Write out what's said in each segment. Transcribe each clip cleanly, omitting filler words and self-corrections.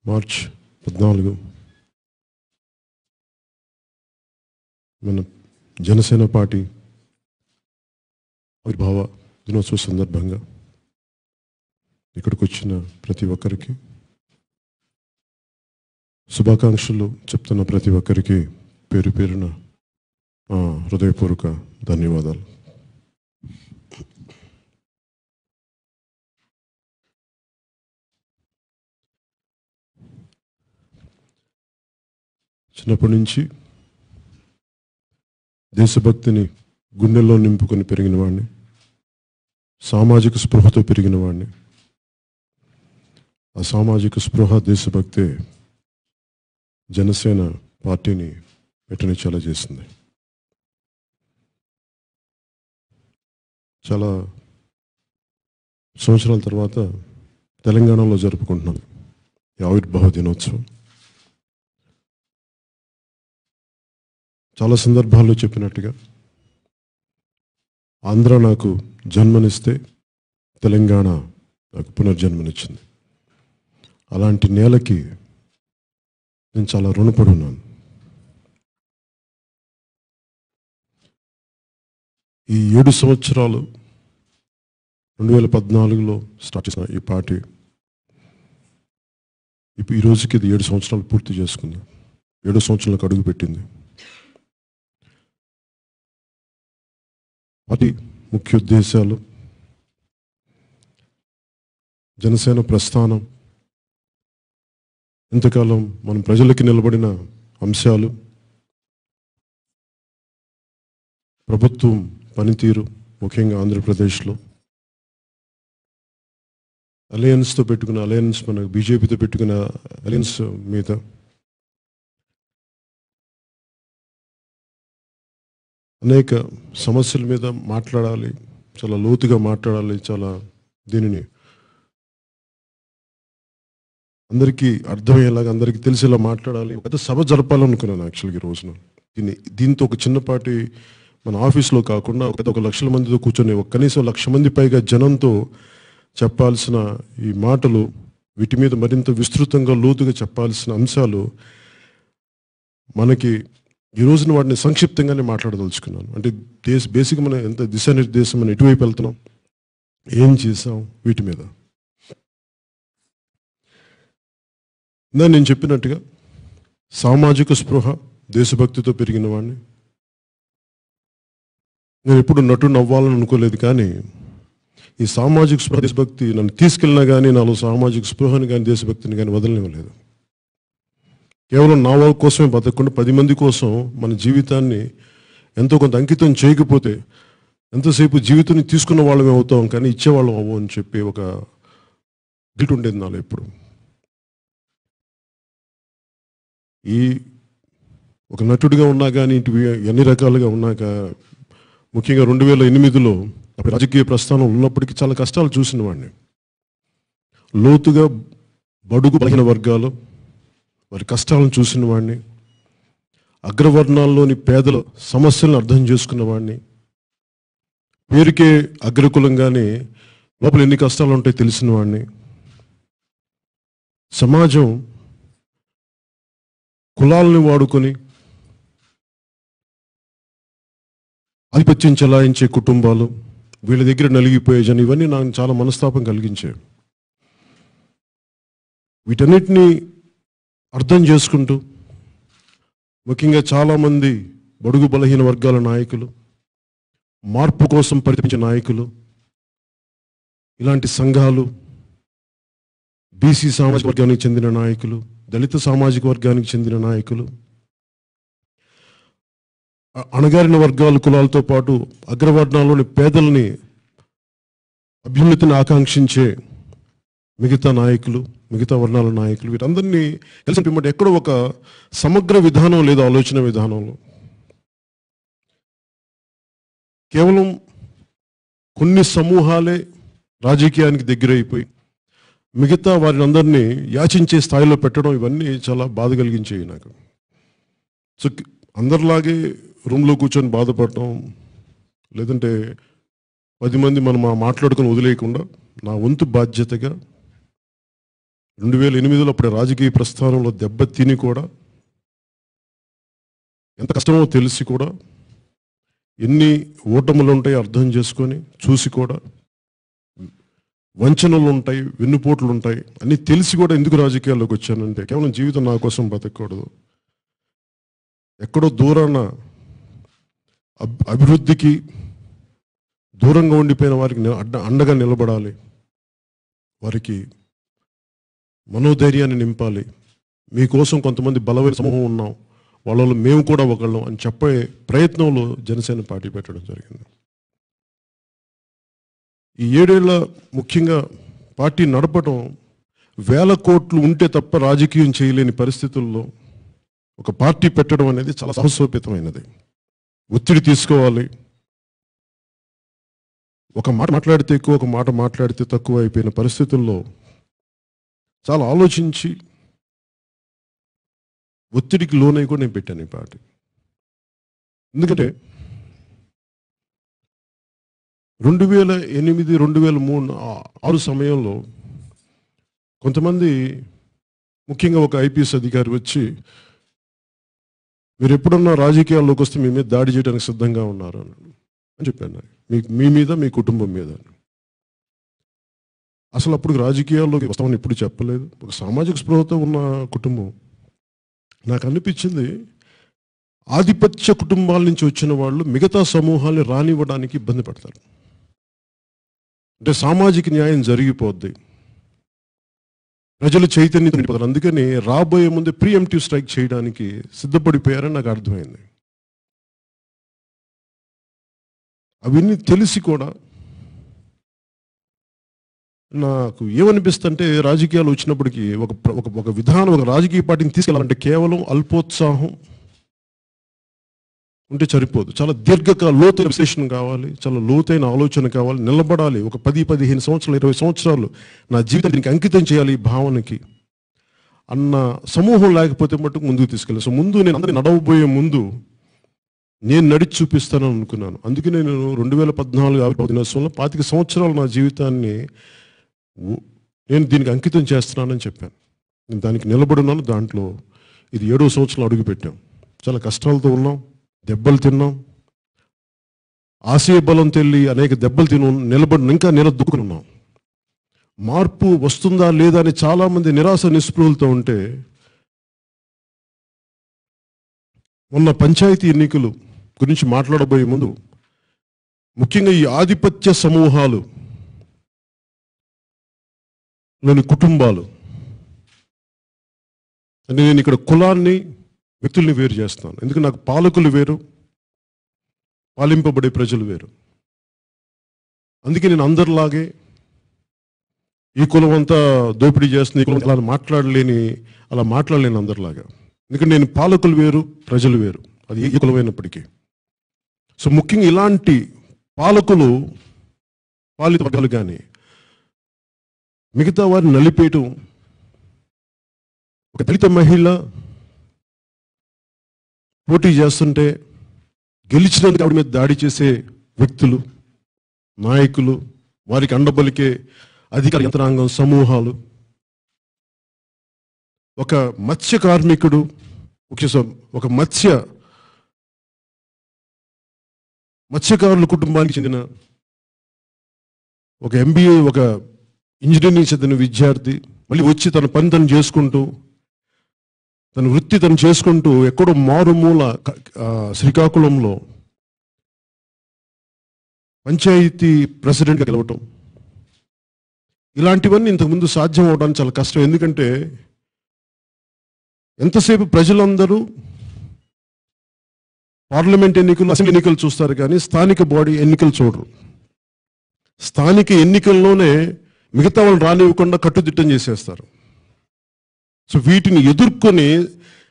March 14 మన Janasena party ఆవిర్భావ దినోత్సవ సందర్భంగా ఇక్కడికి వచ్చిన ప్రతి ఒక్కరికి శుభాకాంక్షలు చెప్తున్న ప్రతి ఒక్కరికి పేరు పేరున హృదయపూర్వక ధన్యవాదాలు. చిన్నప్పటి నుంచి దేశభక్తిని గుండెల్లో నింపుకొని పెరిగిన వాడిని, సామాజిక స్పృహతో పెరిగిన వాడిని. ఆ సామాజిక స్పృహ, దేశభక్తే జనసేన పార్టీని పెట్టనిచ్చేలా చేసింది. చాలా సంవత్సరాల తర్వాత తెలంగాణలో జరుపుకుంటున్నాను ఈ ఆవిర్భావ దినోత్సవం. చాలా సందర్భాల్లో చెప్పినట్టుగా ఆంధ్ర నాకు జన్మనిస్తే తెలంగాణ నాకు పునర్జన్మనిచ్చింది. అలాంటి నేలకి నేను చాలా రుణపడి ఉన్నాను. ఈ 7 సంవత్సరాలు 2014లో స్టార్ట్ చేసిన ఈ పార్టీ ఈ రోజుకి ఇది 7 సంవత్సరాలు పూర్తి చేసుకుంది. 7 సంవత్సరాలకు అడుగు పెట్టింది. పార్టీ ముఖ్య ఉద్దేశాలు, జనసేన ప్రస్థానం, ఇంతకాలం మనం ప్రజలకి నిలబడిన అంశాలు, ప్రభుత్వం పనితీరు, ముఖ్యంగా ఆంధ్రప్రదేశ్లో అలయన్స్తో పెట్టుకున్న అలయన్స్, మన బీజేపీతో పెట్టుకున్న అలయన్స్ మీద అనేక సమస్యల మీద మాట్లాడాలి, చాలా లోతుగా మాట్లాడాలి, చాలా దీనిని అందరికీ అర్థమయ్యేలాగా, అందరికీ తెలిసేలా మాట్లాడాలి. పెద్ద సభ జరపాలనుకున్నాను యాక్చువల్గా ఈ రోజున. దీంతో ఒక చిన్నపాటి మన ఆఫీస్లో కాకుండా ఒక లక్షల మందితో కూర్చొని కనీసం 1,00,000 మంది పైగా జనంతో చెప్పాల్సిన ఈ మాటలు, వీటి మీద మరింత విస్తృతంగా లోతుగా చెప్పాల్సిన అంశాలు మనకి ఈ రోజున వాటిని సంక్షిప్తంగానే మాట్లాడదలుచుకున్నాను. అంటే బేసిక్గా మనం ఎంత దిశానిర్దేశం, మనం ఎటువైపు వెళ్తున్నాం, ఏం చేసాం, వీటి మీద. నేను చెప్పినట్టుగా సామాజిక స్పృహ, దేశభక్తితో పెరిగిన వాడిని. నేను ఎప్పుడు నటుడు అవ్వాలని అనుకోలేదు, కానీ ఈ సామాజిక స్పృహ, దేశభక్తి నన్ను తీసుకెళ్ళినా కానీ నాలో సామాజిక స్పృహని కానీ దేశభక్తిని కానీ వదలనివ్వలేదు. కేవలం నా వాళ్ళ కోసమే బతకకుండా 10 మంది కోసం మన జీవితాన్ని ఎంతో కొంత అంకితం చేయకపోతే ఎంతసేపు జీవితాన్ని తీసుకున్న వాళ్ళమే అవుతాం, కానీ ఇచ్చేవాళ్ళం అవ్వం అని చెప్పి ఒక గిల్ట్ ఉండేది నాలో ఎప్పుడు. ఈ ఒక నటుడిగా ఉన్నా కానీ ఇటు ఎన్ని రకాలుగా ఉన్నాక, ముఖ్యంగా 2008లో రాజకీయ ప్రస్థానం ఉన్నప్పటికీ చాలా కష్టాలు చూసిన వాడిని. లోతుగా బడుగు బలహీన వర్గాలు వారి కష్టాలను చూసిన వాడిని, అగ్రవర్ణాల్లోని పేదల సమస్యలను అర్థం చేసుకున్న వాడిని, పేరుకే అగ్రకులంగానే లోపల ఎన్ని కష్టాలు ఉంటాయో తెలిసిన వాడిని. సమాజం కులాలని వాడుకొని ఆధిపత్యం చెలాయించే కుటుంబాలు, వీళ్ళ దగ్గర నలిగిపోయే జనం, ఇవన్నీ నాకు చాలా మనస్తాపం కలిగించాయి. వీటన్నిటినీ అర్థం చేసుకుంటూ, ముఖ్యంగా చాలామంది బడుగు బలహీన వర్గాల నాయకులు, మార్పు కోసం పరితపించే నాయకులు, ఇలాంటి సంఘాలు, బీసీ సామాజిక వర్గానికి చెందిన నాయకులు, దళిత సామాజిక వర్గానికి చెందిన నాయకులు, అణగారిన వర్గాల కులాలతో పాటు అగ్రవర్ణాల్లోని పేదలని అభ్యున్నతిని ఆకాంక్షించే మిగతా నాయకులు, మిగతా వర్ణాల నాయకులు, వీరందరినీ కలిసి పిమ్మట ఎక్కడో ఒక సమగ్ర విధానం లేదా ఆలోచన విధానంలో కేవలం కొన్ని సమూహాలే రాజకీయానికి దగ్గరైపోయి మిగతా వారిని అందరినీ యాచించే స్థాయిలో పెట్టడం, ఇవన్నీ చాలా బాధ కలిగించేవి నాకు. సో అందరిలాగే రూమ్లో కూర్చొని బాధపడటం, లేదంటే 10 మంది మనం మాట్లాడుకొని వదిలేయకుండా నా వంతు బాధ్యతగా 2008లో అప్పుడే రాజకీయ ప్రస్థానంలో దెబ్బతిని కూడా, ఎంత కష్టమో తెలిసి కూడా, ఎన్ని ఓటములు ఉంటాయో అర్థం చేసుకొని చూసి కూడా, వంచనలు ఉంటాయి, వెన్నుపోట్లు ఉంటాయి అన్నీ తెలిసి కూడా ఎందుకు రాజకీయాల్లోకి వచ్చానంటే కేవలం జీవితం నా కోసం బతకూడదు, ఎక్కడో దూరాన అభివృద్ధికి దూరంగా ఉండిపోయిన వారికి అండగా నిలబడాలి, వారికి మనోధైర్యాన్ని నింపాలి, మీకోసం కొంతమంది బలమైన సమూహం ఉన్నాం, వాళ్ళలో మేము కూడా ఒకళ్ళం అని చెప్పే ప్రయత్నంలో జనసేన పార్టీ పెట్టడం జరిగింది. ఈ 7 ఏళ్ళ ముఖ్యంగా పార్టీ నడపడం వేల కోట్లు ఉంటే తప్ప రాజకీయం చేయలేని పరిస్థితుల్లో ఒక పార్టీ పెట్టడం అనేది చాలా సాహసోపేతమైనది. ఒత్తిడి తీసుకోవాలి, ఒక మాట మాట్లాడితే ఎక్కువ, ఒక మాట మాట్లాడితే తక్కువ అయిపోయిన పరిస్థితుల్లో చాలా ఆలోచించి ఒత్తిడికి లోనై కూడా నేను పెట్టాను ఈ పార్టీ. ఎందుకంటే 2008, 2003, 2006 సమయంలో కొంతమంది ముఖ్యంగా ఒక ఐపీఎస్ అధికారి వచ్చి, మీరు ఎప్పుడన్నా రాజకీయాల్లోకి వస్తే మీ మీద దాడి చేయడానికి సిద్ధంగా ఉన్నారు అని చెప్పాను. మీ మీద, మీ కుటుంబం మీద. అసలు అప్పుడు రాజకీయాల్లోకి వస్తామని ఎప్పుడు చెప్పలేదు. ఒక సామాజిక స్పృహతో ఉన్న కుటుంబం. నాకు అనిపించింది, ఆధిపత్య కుటుంబాల నుంచి వచ్చిన వాళ్ళు మిగతా సమూహాల్ని రానివ్వడానికి ఇబ్బంది పడతారు. అంటే సామాజిక న్యాయం జరిగిపోద్ది, ప్రజలు చైతన్యం నిండిపోతారు. అందుకని రాబోయే ముందే ప్రీఎంప్టివ్ స్ట్రైక్ చేయడానికి సిద్ధపడిపోయారని నాకు అర్థమైంది. అవన్నీ తెలిసి కూడా నాకు ఏమనిపిస్తుంటే, రాజకీయాలు వచ్చినప్పటికీ ఒక విధానం, ఒక రాజకీయ పార్టీని తీసుకెళ్ళాలంటే కేవలం అల్పోత్సాహం ఉంటే సరిపోదు. చాలా లోతైన విశ్లేషణ కావాలి, చాలా లోతైన ఆలోచన కావాలి, నిలబడాలి. ఒక 10, 15 సంవత్సరాలు, 20 సంవత్సరాలు నా జీవితం దీనికి అంకితం చేయాలి ఈ భావనకి అన్న సమూహం లేకపోతే మటుకు ముందుకు తీసుకెళ్ళాను. సో ముందు నేను అందరినీ నడవబోయే ముందు నేను నడిచి చూపిస్తానని అనుకున్నాను. అందుకే నేను 2014 ఆవిర్భావ దినోత్సవంలో 25 సంవత్సరాలు నా జీవితాన్ని నేను దీనికి అంకితం చేస్తున్నానని చెప్పాను. నేను దానికి నిలబడున్నాను. దాంట్లో ఇది 7వ సంవత్సరం అడుగుపెట్టాం. చాలా కష్టాలతో ఉన్నాం, దెబ్బలు తిన్నాం, ఆశయ బలం తెల్లి అనేక దెబ్బలు నిలబడి ఇంకా నిలదొక్కున్నాం. మార్పు వస్తుందా లేదా అని చాలామంది నిరాశ నిస్పృహలతో ఉంటే, మొన్న పంచాయతీ ఎన్నికలు గురించి మాట్లాడబోయే ముందు ముఖ్యంగా ఈ ఆధిపత్య సమూహాలు లోని కుటుంబాలు అంటే, నేను ఇక్కడ కులాన్ని, వ్యక్తుల్ని వేరు చేస్తాను. ఎందుకంటే నాకు పాలకులు వేరు, పాలింపబడే ప్రజలు వేరు. అందుకే నేను అందరిలాగే ఈ కులం అంతా దోపిడీ చేస్తుంది, ఈ కులం అలా మాట్లాడలేని అందరిలాగా. ఎందుకంటే నేను పాలకులు వేరు, ప్రజలు వేరు, అది ఏ కులమైనప్పటికీ. సో ముఖ్యంగా ఇలాంటి పాలకులు, పాలిత వర్గాలు కానీ మిగతా వారిని నలిపేయటం, ఒక దళిత మహిళ పోటీ చేస్తుంటే గెలిచినందుకు ఆవిడ మీద దాడి చేసే వ్యక్తులు, నాయకులు, వారికి అండబలికే అధికార యంత్రాంగం, సమూహాలు, ఒక మత్స్య కార్మికుడు, ఒక మత్స్యకారుల కుటుంబానికి చెందిన ఒక MBA, ఒక ఇంజనీరింగ్ చదివిన విద్యార్థి మళ్ళీ వచ్చి తన పని తను చేసుకుంటూ, తన వృత్తి తను చేసుకుంటూ ఎక్కడో మారుమూల శ్రీకాకుళంలో పంచాయతీ ప్రెసిడెంట్గా గెలవటం, ఇలాంటివన్నీ ఇంతకుముందు సాధ్యం అవడానికి చాలా కష్టం. ఎందుకంటే ఎంతసేపు ప్రజలందరూ పార్లమెంట్ ఎన్నికలు, అసెంబ్లీ ఎన్నికలు చూస్తారు కానీ స్థానిక బాడీ ఎన్నికలు చూడరు. స్థానిక ఎన్నికల్లోనే మిగతా వాళ్ళు రానివ్వకుండా కట్టుదిట్టం చేసేస్తారు. సో వీటిని ఎదుర్కొని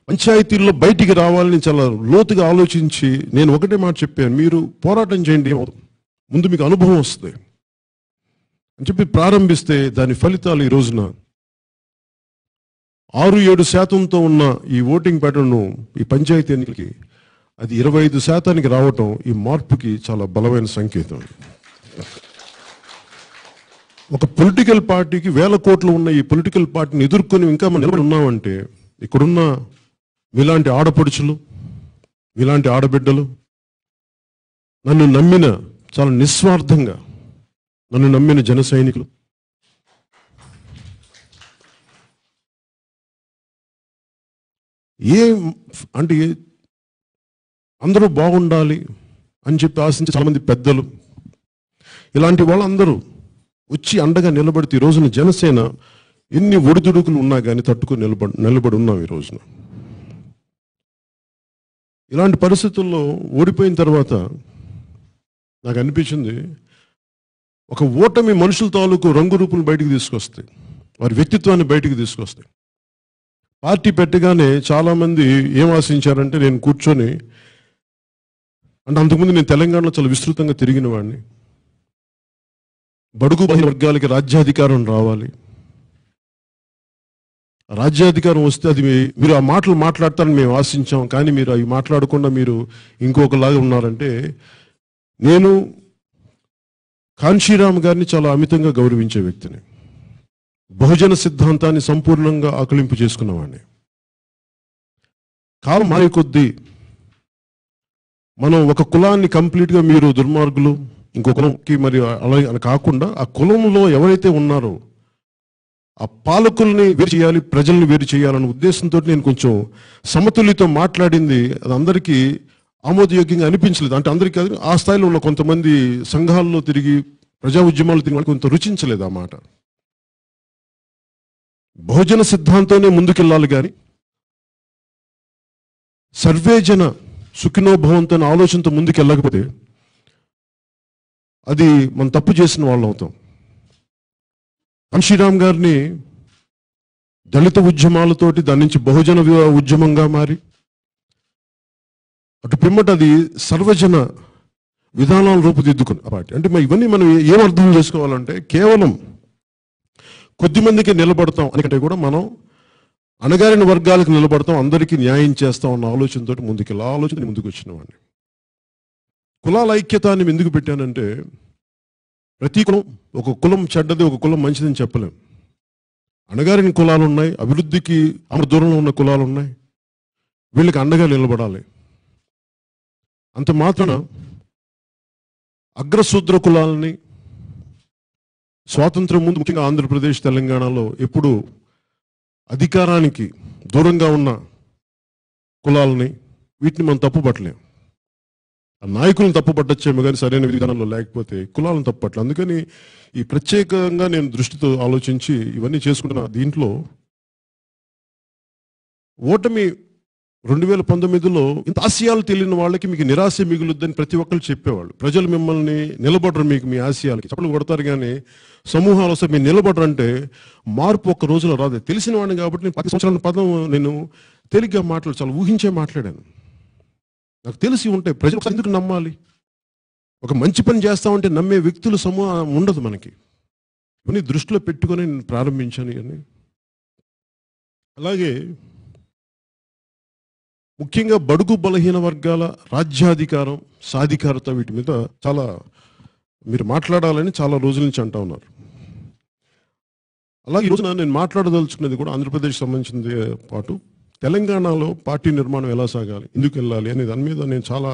పంచాయతీల్లో బయటికి రావాలని చాలా లోతుగా ఆలోచించి నేను ఒకటే మాట చెప్పాను, మీరు పోరాటం చేయండి, ముందు మీకు అనుభవం వస్తుంది అని చెప్పి ప్రారంభిస్తే దాని ఫలితాలు ఈ రోజున 6-7% ఉన్న ఈ ఓటింగ్ ప్యాటర్న్ ఈ పంచాయతీ ఎన్నికలకి అది 25% రావటం ఈ మార్పుకి చాలా బలమైన సంకేతం. ఒక పొలిటికల్ పార్టీకి వేల కోట్లు ఉన్న ఈ పొలిటికల్ పార్టీని ఎదుర్కొని ఇంకా మనం నిలబడి ఉన్నామంటే ఇక్కడున్న మీలాంటి ఆడపడుచులు, మీలాంటి ఆడబిడ్డలు, నన్ను నమ్మిన, చాలా నిస్వార్థంగా నన్ను నమ్మిన జన సైనికులు, అంటే అందరూ బాగుండాలి అని చెప్పి ఆశించే చాలామంది పెద్దలు, ఇలాంటి వాళ్ళందరూ వచ్చి అండగా నిలబడితే ఈ రోజున జనసేన ఎన్ని ఒడిదుడుకులు ఉన్నా కానీ తట్టుకుని నిలబడి ఉన్నాం. ఈ రోజున ఇలాంటి పరిస్థితుల్లో ఓడిపోయిన తర్వాత నాకు అనిపించింది, ఒక ఓటమి మనుషుల తాలూకు రంగు రూపులు బయటికి తీసుకొస్తాయి, వారి వ్యక్తిత్వాన్ని బయటికి తీసుకొస్తాయి. పార్టీ పెట్టగానే చాలామంది ఏం ఆశించారంటే, నేను కూర్చొని, అంటే అంతకుముందు నేను తెలంగాణలో చాలా విస్తృతంగా తిరిగిన వాడిని, బడుగు బలహీన వర్గాలకి రాజ్యాధికారం రావాలి, రాజ్యాధికారం వస్తే అది మీరు ఆ మాటలు మాట్లాడతారని మేము ఆశించాం, కానీ మీరు అవి మాట్లాడకుండా మీరు ఇంకొకలాగా ఉన్నారంటే, నేను కాంశీరామ్ గారిని చాలా అమితంగా గౌరవించే వ్యక్తిని, బహుజన సిద్ధాంతాన్ని సంపూర్ణంగా ఆకలింపు చేసుకున్నవాడిని. కాలం మారే కొద్దీ మనం ఒక కులాన్ని కంప్లీట్గా మీరు దుర్మార్గులు, ఇంకో కులంకి మరి అలా కాకుండా ఆ కులంలో ఎవరైతే ఉన్నారో ఆ పాలకుల్ని వేరు చేయాలి, ప్రజల్ని వేరు చేయాలన్న ఉద్దేశంతో నేను కొంచెం సమతుల్యతో మాట్లాడింది అది అందరికీ ఆమోదయోగ్యంగా అనిపించలేదు. అంటే అందరికీ ఆ స్థాయిలో ఉన్న కొంతమంది సంఘాల్లో తిరిగి ప్రజా ఉద్యమాలు తిరిగి కొంత రుచించలేదు ఆ మాట. బహుజన సిద్ధాంతంతో ముందుకెళ్ళాలి కానీ సర్వేజన సుఖినోభవంతో ఆలోచనతో ముందుకెళ్ళకపోతే అది మనం తప్పు చేసిన వాళ్ళం అవుతాం. కాంశీరామ్ గారిని దళిత ఉద్యమాలతోటి దాని నుంచి బహుజన ఉద్యమంగా మారి అటు పిమ్మట అది సర్వజన విధానాలు రూపుదిద్దుకుని ఆ పార్టీ. అంటే ఇవన్నీ మనం ఏం అర్థం చేసుకోవాలంటే, కేవలం కొద్దిమందికి నిలబడతాం అనికంటే కూడా మనం అణగారిన వర్గాలకు నిలబడతాం, అందరికీ న్యాయం చేస్తాం అన్న ఆలోచనతో ముందుకెళ్ళి ఆ ఆలోచన ముందుకు వచ్చిన వాడిని. కులాల ఐక్యత అని ఎందుకు పెట్టానంటే, ప్రతి కులం, ఒక కులం చెడ్డది, ఒక కులం మంచిదని చెప్పలేం. అణగారిన కులాలు ఉన్నాయి, అభివృద్ధికి అమర దూరంలో ఉన్న కులాలు ఉన్నాయి, వీళ్ళకి అండగా నిలబడాలి. అంత మాత్రాన అగ్రశూద్ర కులాలని స్వాతంత్రం ముందు ముఖ్యంగా ఆంధ్రప్రదేశ్, తెలంగాణలో ఎప్పుడు అధికారానికి దూరంగా ఉన్న కులాలని వీటిని మనం తప్పుపట్టలేం. ఆ నాయకులను తప్పుపట్టచ్చేమో కానీ సరైన విధానంలో లేకపోతే కులాలను తప్పుపట్టలేం. అందుకని ఈ ప్రత్యేకంగా నేను దృష్టితో ఆలోచించి ఇవన్నీ చేసుకుంటున్న దీంట్లో ఓటమి 2019లో ఇంత ఆశయాలు తెలియని వాళ్ళకి మీకు నిరాశ మిగులుద్దని ప్రతి ఒక్కరు చెప్పేవాళ్ళు. ప్రజలు మిమ్మల్ని నిలబడరు, మీకు మీ ఆశయాలకి చప్పట్లు కొడతారు, కానీ సమూహాలు వస్తే మీరు నిలబడరంటే మార్పు ఒక్క రోజులో రాదు. తెలిసిన వాడిని కాబట్టి నేను 10 సంవత్సరాల పదం నేను తేలిగ్గా చాలా ఊహించే మాట్లాడాను. నాకు తెలిసి ఉంటాయి, ప్రజలు ఎందుకు నమ్మాలి? ఒక మంచి పని చేస్తామంటే నమ్మే వ్యక్తులు సమూహం ఉండదు మనకి. ఇవన్నీ దృష్టిలో పెట్టుకొని నేను ప్రారంభించాను. ఇవన్నీ అలాగే ముఖ్యంగా బడుగు బలహీన వర్గాల రాజ్యాధికారం, సాధికారత, వీటి మీద చాలా మీరు మాట్లాడాలని చాలా రోజుల నుంచి అంటా ఉన్నారు. అలాగే ఈ రోజున నేను మాట్లాడదలుచుకునేది కూడా ఆంధ్రప్రదేశ్ సంబంధించింది పాటు తెలంగాణలో పార్టీ నిర్మాణం ఎలా సాగాలి, ఎందుకు వెళ్ళాలి అనే దాని మీద నేను చాలా,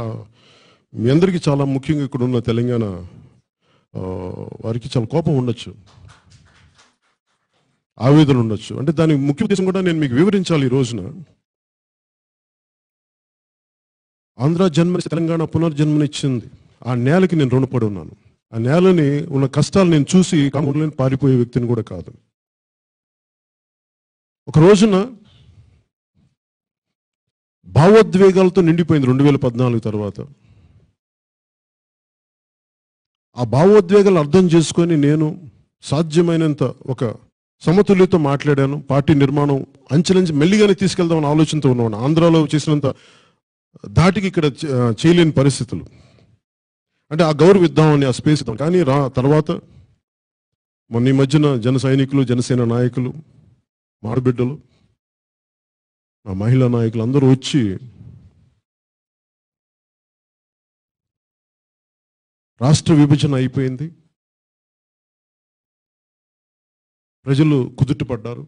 మీ అందరికీ చాలా ముఖ్యంగా ఇక్కడ ఉన్న తెలంగాణ వారికి చాలా కోపం ఉండొచ్చు, ఆవేదన ఉండొచ్చు. అంటే దాని ముఖ్య ఉద్దేశం కూడా నేను మీకు వివరించాలి. ఈ రోజున ఆంధ్ర జన్మని తెలంగాణ పునర్జన్మనిచ్చింది, ఆ నేలకి నేను రుణపడి ఉన్నాను. ఆ నేలని ఉన్న కష్టాలు నేను చూసి కాకుండా పారిపోయే వ్యక్తిని కూడా కాదు. ఒక రోజున భావోద్వేగాలతో నిండిపోయింది 2014 తర్వాత. ఆ భావోద్వేగాలు అర్థం చేసుకొని నేను సాధ్యమైనంత ఒక సమతుల్యతో మాట్లాడాను. పార్టీ నిర్మాణం అంచెలంచి మెల్లిగానే తీసుకెళ్దామని ఆలోచనతో ఉన్నాను. ఆంధ్రాలో చేసినంత దాటికి ఇక్కడ చేయలేని పరిస్థితులు, అంటే ఆ గౌరవం ఇద్దామని, ఆ స్పేస్ ఇద్దాం. కానీ తర్వాత మొన్న ఈ మధ్యన జన సైనికులు, జనసేన నాయకులు, మాడబిడ్డలు, ఆ మహిళా నాయకులు అందరూ వచ్చి రాష్ట్ర విభజన అయిపోయింది, ప్రజలు కుదుటపడ్డారు.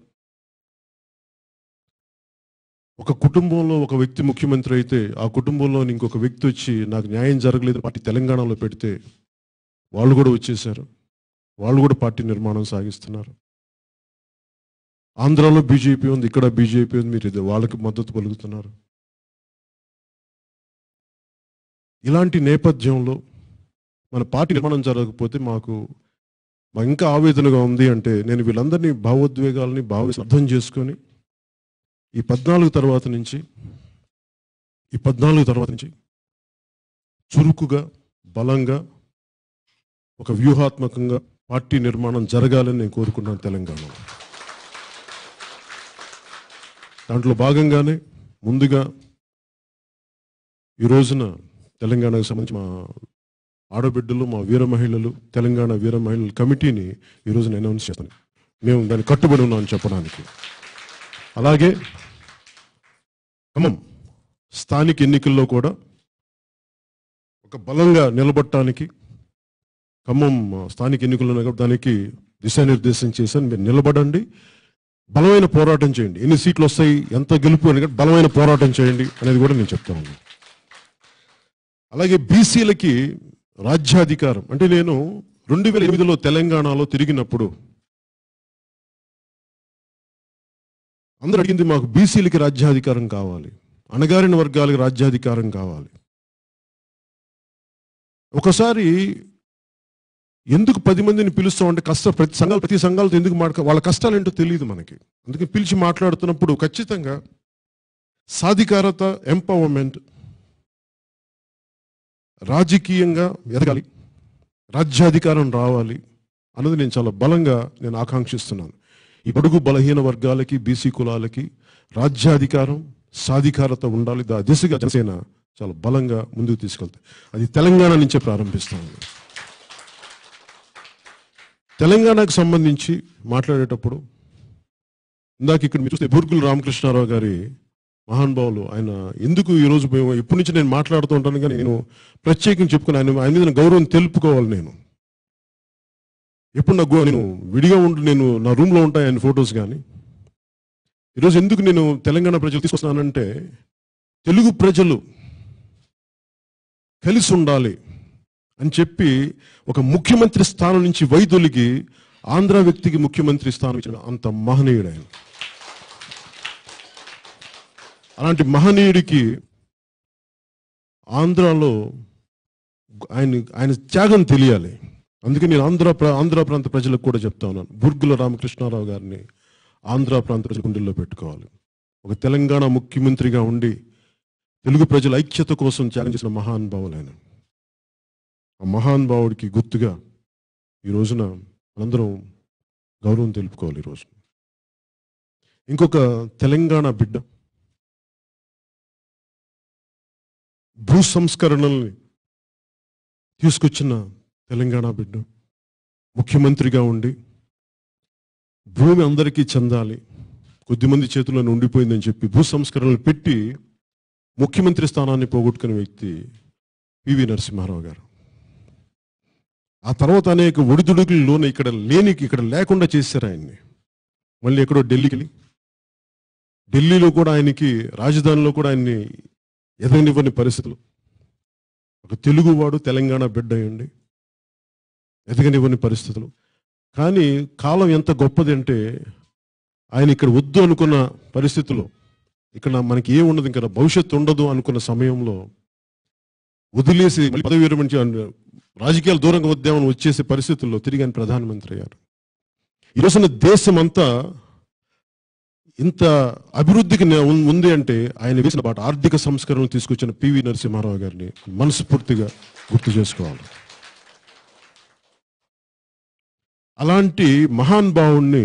ఒక కుటుంబంలో ఒక వ్యక్తి ముఖ్యమంత్రి అయితే ఆ కుటుంబంలోని ఇంకొక వ్యక్తి వచ్చి నాకు న్యాయం జరగలేదు పార్టీ తెలంగాణలో పెడితే వాళ్ళు కూడా వచ్చేసారు. వాళ్ళు కూడా పార్టీ నిర్మాణం సాగిస్తున్నారు. ఆంధ్రాలో బీజేపీ ఉంది, ఇక్కడ బీజేపీ ఉంది, మీరు వాళ్ళకి మద్దతు పలుకుతున్నారు. ఇలాంటి నేపథ్యంలో మన పార్టీ నిర్మాణం జరగకపోతే మాకు ఇంకా ఆవేదనగా ఉంది. అంటే నేను వీళ్ళందరినీ భావోద్వేగాలని అర్థం చేసుకొని ఈ 14 తర్వాత నుంచి చురుకుగా, బలంగా, ఒక వ్యూహాత్మకంగా పార్టీ నిర్మాణం జరగాలని నేను కోరుకున్నాను తెలంగాణలో. దాంట్లో భాగంగానే ముందుగా ఈ రోజున తెలంగాణకు సంబంధించి మా ఆడబిడ్డలు, మా వీర మహిళలు, తెలంగాణ వీర మహిళల కమిటీని ఈరోజు నేను అనౌన్స్ చేస్తాను. మేము దాన్ని కట్టుబడి ఉన్నామని చెప్పడానికి. అలాగే ఖమ్మం స్థానిక ఎన్నికల్లో కూడా ఒక బలంగా నిలబడటానికి, ఖమ్మం స్థానిక ఎన్నికల్లో దానికి దిశానిర్దేశం చేశాను. మీరు నిలబడండి, బలమైన పోరాటం చేయండి. ఎన్ని సీట్లు వస్తాయి, ఎంత గెలుపు అని బలమైన పోరాటం చేయండి అనేది కూడా నేను చెప్తాను. అలాగే బీసీలకి రాజ్యాధికారం అంటే నేను 2008లో తెలంగాణలో తిరిగినప్పుడు అందరూ అడిగింది మాకు బీసీలకి రాజ్యాధికారం కావాలి, అణగారిన వర్గాలకి రాజ్యాధికారం కావాలి. ఒకసారి ఎందుకు 10 మందిని పిలుస్తామంటే ప్రతి సంఘాలతో ఎందుకు వాళ్ళ కష్టాలు ఏంటో తెలియదు మనకి. అందుకే పిలిచి మాట్లాడుతున్నప్పుడు ఖచ్చితంగా సాధికారత, ఎంపవర్మెంట్, రాజకీయంగా ఎదగాలి, రాజ్యాధికారం రావాలి అన్నది నేను చాలా బలంగా ఆకాంక్షిస్తున్నాను. ఈ బడుగు బలహీన వర్గాలకి, బీసీ కులాలకి రాజ్యాధికారం, సాధికారత ఉండాలి. దిశగా జనసేన చాలా బలంగా ముందుకు తీసుకెళ్తాయి. అది తెలంగాణ నుంచే ప్రారంభిస్తాను. తెలంగాణకు సంబంధించి మాట్లాడేటప్పుడు ఇందాక ఇక్కడ మీరు చూస్తే బూర్గుల రామకృష్ణారావు గారి మహానుభావులు, ఆయన ఎందుకు ఈరోజు ఎప్పటి నుంచి నేను మాట్లాడుతూ ఉంటాను, కానీ నేను ప్రత్యేకంగా చెప్పుకుని ఆయన మీద గౌరవం తెలుపుకోవాలి. నేను ఎప్పుడు నేను విడిగా నేను నా రూమ్లో ఉంటాయి ఆయన ఫొటోస్. కానీ ఈరోజు ఎందుకు నేను తెలంగాణ ప్రజలు తీసుకొస్తున్నానంటే తెలుగు ప్రజలు కలిసి ఉండాలి అని చెప్పి ఒక ముఖ్యమంత్రి స్థానం నుంచి వైదొలిగి ఆంధ్ర వ్యక్తికి ముఖ్యమంత్రి స్థానం ఇచ్చిన అంత మహనీయుడు ఆయన. అలాంటి మహనీయుడికి ఆంధ్రాలో ఆయన త్యాగం తెలియాలి. అందుకే నేను ఆంధ్ర ప్రాంత ప్రజలకు కూడా చెప్తా ఉన్నాను, బూర్గుల రామకృష్ణారావు గారిని ఆంధ్ర ప్రాంత ప్రజల గుండెల్లో పెట్టుకోవాలి. ఒక తెలంగాణ ముఖ్యమంత్రిగా ఉండి తెలుగు ప్రజల ఐక్యత కోసం త్యాగం చేసిన మహానుభావులు ఆయన. ఆ మహానుభావుడికి గుర్తుగా ఈ రోజున మనందరం గౌరవం తెలుపుకోవాలి. ఈరోజు ఇంకొక తెలంగాణ బిడ్డ భూ సంస్కరణల్ని తీసుకొచ్చిన తెలంగాణ బిడ్డ ముఖ్యమంత్రిగా ఉండి భూమి అందరికీ చెందాలి, కొద్దిమంది చేతుల్లో ఉండిపోయిందని చెప్పి భూ సంస్కరణలు పెట్టి ముఖ్యమంత్రి స్థానాన్ని పోగొట్టుకునే వ్యక్తి పివి నరసింహారావు గారు. ఆ తర్వాత అనేక ఒడిదుడుకుల్లోనే ఇక్కడ లేకుండా చేశారు ఆయన్ని. మళ్ళీ ఎక్కడో ఢిల్లీలో కూడా ఆయనకి, రాజధానిలో కూడా ఆయన్ని ఎదగనివ్వని పరిస్థితులు. ఒక తెలుగువాడు తెలంగాణ బిడ్డ అయ్యండి ఎదగనివ్వని పరిస్థితులు. కానీ కాలం ఎంత గొప్పది అంటే ఆయన ఇక్కడ వద్దు అనుకున్న పరిస్థితుల్లో, ఇక్కడ మనకి ఏం ఉండదు, ఇంకా భవిష్యత్తు ఉండదు అనుకున్న సమయంలో వదిలేసి మళ్ళీ పదవి విరమించి రాజకీయాలు దూరంగా వద్దామని వచ్చేసే పరిస్థితుల్లో తిరిగి ఆయన ప్రధానమంత్రి అయ్యారు. ఈరోజున దేశం అంతా ఇంత అభివృద్ధికి ఉంది అంటే ఆయన వేసిన బాట ఆర్థిక సంస్కరణలు తీసుకొచ్చిన పివి నరసింహారావు గారిని మనస్ఫూర్తిగా గుర్తు చేసుకోవాలి. అలాంటి మహానుభావుణ్ణి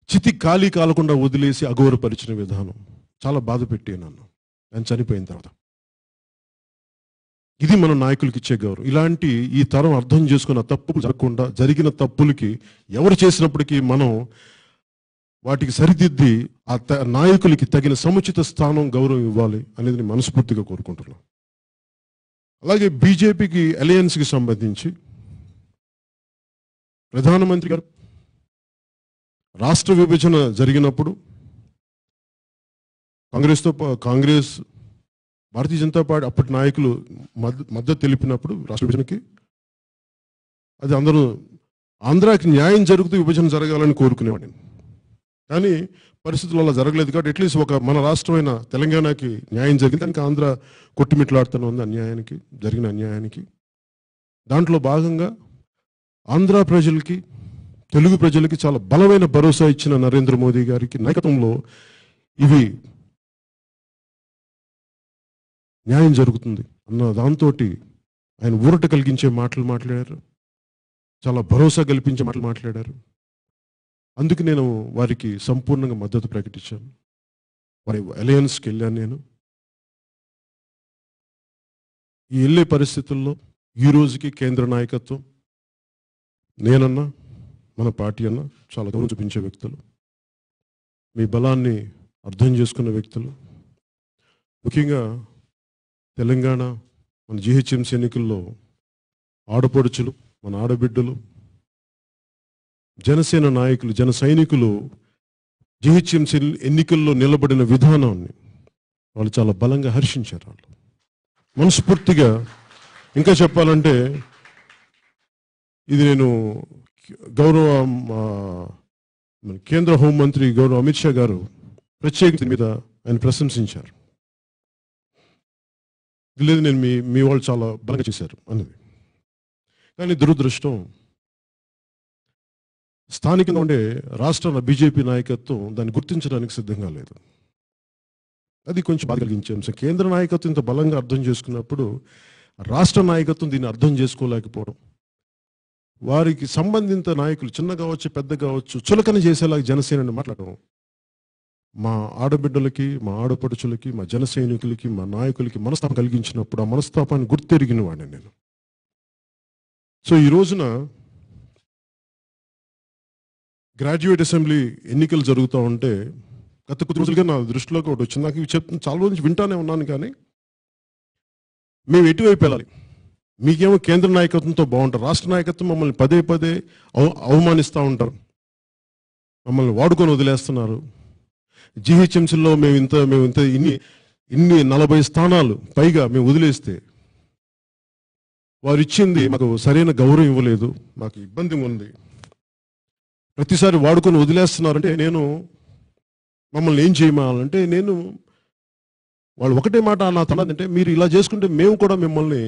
చితి ఖాళీ కాలకుండా వదిలేసి అగౌరవపరిచిన విధానం చాలా బాధ పెట్టి నన్ను ఆయన చనిపోయిన తర్వాత. ఇది మన నాయకులకి ఇచ్చే గౌరవం. ఇలాంటి ఈ తరం అర్థం చేసుకున్న తప్పులు జరగకుండా, జరిగిన తప్పులకి ఎవరు చేసినప్పటికీ మనం వాటికి సరిదిద్ది ఆ నాయకులకి తగిన సముచిత స్థానం, గౌరవం ఇవ్వాలి అనేది నేను మనస్ఫూర్తిగా కోరుకుంటున్నాను. అలాగే బీజేపీకి అలయన్స్కి సంబంధించి ప్రధానమంత్రి గారు రాష్ట్ర విభజన జరిగినప్పుడు కాంగ్రెస్ భారతీయ జనతా పార్టీ అప్పటి నాయకులు మద్దతు తెలిపినప్పుడు రాష్ట్ర విభజనకి అది అందరూ ఆంధ్రాకి న్యాయం జరుగుతూ విభజన జరగాలని కోరుకునేవాడిని. కానీ పరిస్థితులు అలా జరగలేదు కాబట్టి అట్లీస్ట్ మన రాష్ట్రమైన తెలంగాణకి న్యాయం జరిగింది. దానికి ఆంధ్ర కొట్టుమిట్లాడుతూనే ఉంది అన్యాయానికి, జరిగిన అన్యాయానికి. దాంట్లో భాగంగా ఆంధ్ర ప్రజలకి, తెలుగు ప్రజలకి చాలా బలమైన భరోసా ఇచ్చిన నరేంద్ర మోదీ గారికి నాయకత్వంలో ఇవి న్యాయం జరుగుతుంది అన్న దాంతో ఆయన ఊరట కలిగించే మాటలు మాట్లాడారు, చాలా భరోసా కల్పించే మాటలు మాట్లాడారు. అందుకు నేను వారికి సంపూర్ణంగా మద్దతు ప్రకటించాను. వారి అలయన్స్కి వెళ్ళాను. నేను ఈ వెళ్ళే పరిస్థితుల్లో ఈ రోజుకి కేంద్ర నాయకత్వం, నేనన్నా మన పార్టీ అన్నా చాలా గౌరవం చూపించే వ్యక్తులు, మీ బలాన్ని అర్థం చేసుకున్న వ్యక్తులు. ముఖ్యంగా తెలంగాణ మన జిహెచ్ఎంసీ ఎన్నికల్లో ఆడపడుచులు, మన ఆడబిడ్డలు, జనసేన నాయకులు, జన సైనికులు జిహెచ్ఎంసీ ఎన్నికల్లో నిలబడిన విధానాన్ని వాళ్ళు చాలా బలంగా హర్షించారు. వాళ్ళు మనస్ఫూర్తిగా, ఇంకా చెప్పాలంటే ఇది నేను గౌరవ కేంద్ర హోంమంత్రి గౌరవ అమిత్ షా గారు ప్రత్యేకత మీద ఆయన ప్రశంసించారు. లేదు నేను మీ వాళ్ళు చాలా బలంగా చేశారు అన్నది. కానీ దురదృష్టం, స్థానికంగా ఉండే రాష్ట్ర బీజేపీ నాయకత్వం దాన్ని గుర్తించడానికి సిద్ధంగా లేదు. అది కొంచెం బాధ కలిగించే అంశం. కేంద్ర నాయకత్వం ఇంత బలంగా అర్థం చేసుకున్నప్పుడు రాష్ట్ర నాయకత్వం దీన్ని అర్థం చేసుకోలేకపోవడం, వారికి సంబంధిత నాయకులు చిన్న కావచ్చు పెద్ద కావచ్చు చులకన చేసేలాగా జనసేనని మాట్లాడడం, మా ఆడబిడ్డలకి, మా ఆడపడుచులకి, మా జన సైనికులకి, మా నాయకులకి మనస్తాపం కలిగించినప్పుడు ఆ మనస్తాపాన్ని గుర్తెరిగిన వాడిని నేను. సో ఈ రోజున గ్రాడ్యుయేట్ అసెంబ్లీ ఎన్నికలు జరుగుతూ ఉంటే గత కొద్ది రోజులుగా నా దృష్టిలోకి ఒకటి వచ్చింది. నాకు ఇవి చెప్తున్నా, చాలా రోజు నుంచి వింటానే ఉన్నాను. కానీ మేము ఎటువైపు వెళ్ళాలి? మీకేమో కేంద్ర నాయకత్వంతో బాగుంటారు, రాష్ట్ర నాయకత్వం మమ్మల్ని పదే పదే అవమానిస్తూ ఉంటారు, మమ్మల్ని వాడుకొని వదిలేస్తున్నారు. జిహెచ్ఎంసీలో మేము ఇంత ఇన్ని 40 స్థానాలు పైగా మేము వదిలేస్తే వారు ఇచ్చింది మాకు సరైన గౌరవం ఇవ్వలేదు, మాకు ఇబ్బంది ఉంది, ప్రతిసారి వాడుకొని వదిలేస్తున్నారంటే నేను మమ్మల్ని ఏం చేయమాలంటే నేను వాళ్ళు ఒకటే మాట నా తనంటే మీరు ఇలా చేసుకుంటే మేము కూడా మిమ్మల్ని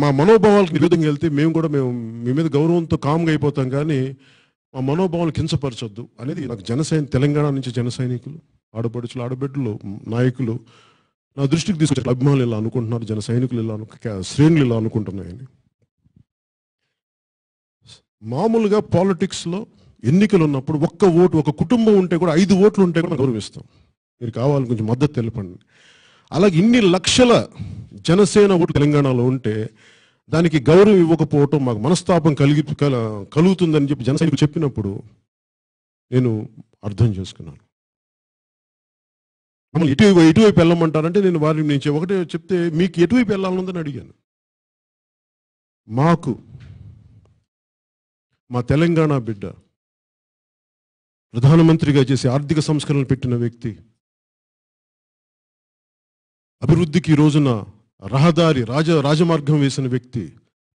మా మనోభావాలకు విరుద్ధంగా వెళ్తే మేము మీ మీద గౌరవంతో కామ్గా అయిపోతాం, కానీ మా మనోభావాలు కించపరచొద్దు అనేది నాకు తెలంగాణ నుంచి జన సైనికులు, ఆడపడుచులు, ఆడబిడ్డలు, నాయకులు నా దృష్టికి తీసుకొచ్చారు. అభిమానులు ఇలా అనుకుంటున్నారు, జన సైనికులు ఇలా శ్రేణులు ఇలా అనుకుంటున్నాయని. మామూలుగా పాలిటిక్స్లో ఎన్నికలు ఉన్నప్పుడు ఒక్క ఓటు, ఒక కుటుంబం ఉంటే కూడా 5 ఓట్లు ఉంటే కూడా గౌరవిస్తాం. మీరు కావాలి కొంచెం మద్దతు తెలపండి. అలాగే ఇన్ని లక్షల జనసేన ఓటు తెలంగాణలో ఉంటే దానికి గౌరవం ఇవ్వకపోవటం మాకు మనస్తాపం కలుగుతుందని చెప్పి జన సైనికులు చెప్పినప్పుడు నేను అర్థం చేసుకున్నాను. మమ్మల్ని ఎటువైపు వెళ్ళమంటారంటే నేను ఒకటే చెప్తే మీకు ఎటువైపు వెళ్ళాలనుందని అడిగాను. మా తెలంగాణ బిడ్డ ప్రధానమంత్రిగా చేసి ఆర్థిక సంస్కరణలు పెట్టిన వ్యక్తి, అభివృద్ధికి ఈ రోజున రహదారి రాజమార్గం వేసిన వ్యక్తి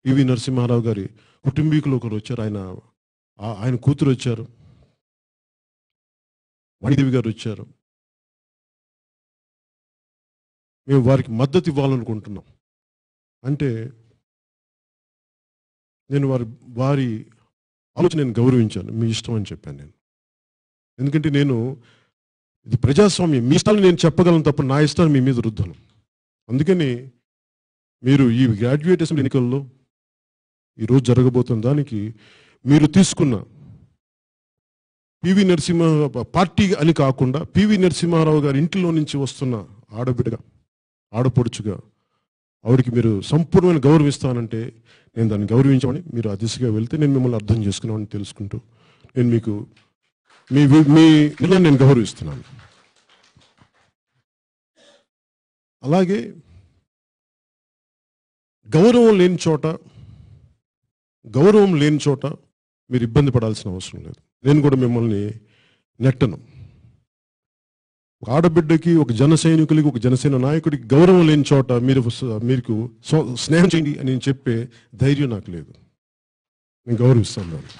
పివి నరసింహారావు గారి కుటుంబీకులు ఒకరు వచ్చారు. ఆయన కూతురు వచ్చారు, వాణిదేవి గారు వచ్చారు. మేము వారికి మద్దతు ఇవ్వాలనుకుంటున్నాం. అంటే నేను వారి ఆలోచన నేను గౌరవించాను. మీ ఇష్టం అని చెప్పాను నేను. ఎందుకంటే ఇది ప్రజాస్వామ్యం, మీ ఇష్టాలు నేను చెప్పగలను తప్ప నా ఇష్టాలు మీ మీద రుద్దను. అందుకని మీరు ఈ గ్రాడ్యుయేట్ అసెంబ్లీ ఎన్నికల్లో ఈరోజు జరగబోతున్న దానికి మీరు తీసుకున్న పివి నరసింహ పార్టీ అని కాకుండా పివి నరసింహారావు గారి ఇంటిలో నుంచి వస్తున్న ఆడబిడ్డగా, ఆడపడుచుగా ఆవిడికి మీరు సంపూర్ణమైన గౌరవిస్తానంటే నేను దాన్ని గౌరవించమని మీరు ఆ దిశగా వెళ్తే నేను మిమ్మల్ని అర్థం చేసుకున్నామని తెలుసుకుంటూ నేను మీకు మీ నిర్ణయాన్ని నేను గౌరవిస్తున్నాను. అలాగే గౌరవం లేని చోట మీరు ఇబ్బంది పడాల్సిన అవసరం లేదు. నేను కూడా మిమ్మల్ని నెట్టను. ఒక ఆడబిడ్డకి, ఒక జన సైనికులకి, ఒక జనసేన నాయకుడికి గౌరవం లేని చోట మీకు స్నేహం చేయండి అని నేను చెప్పే ధైర్యం నాకు లేదు. నేను గౌరవిస్తాను దాన్ని.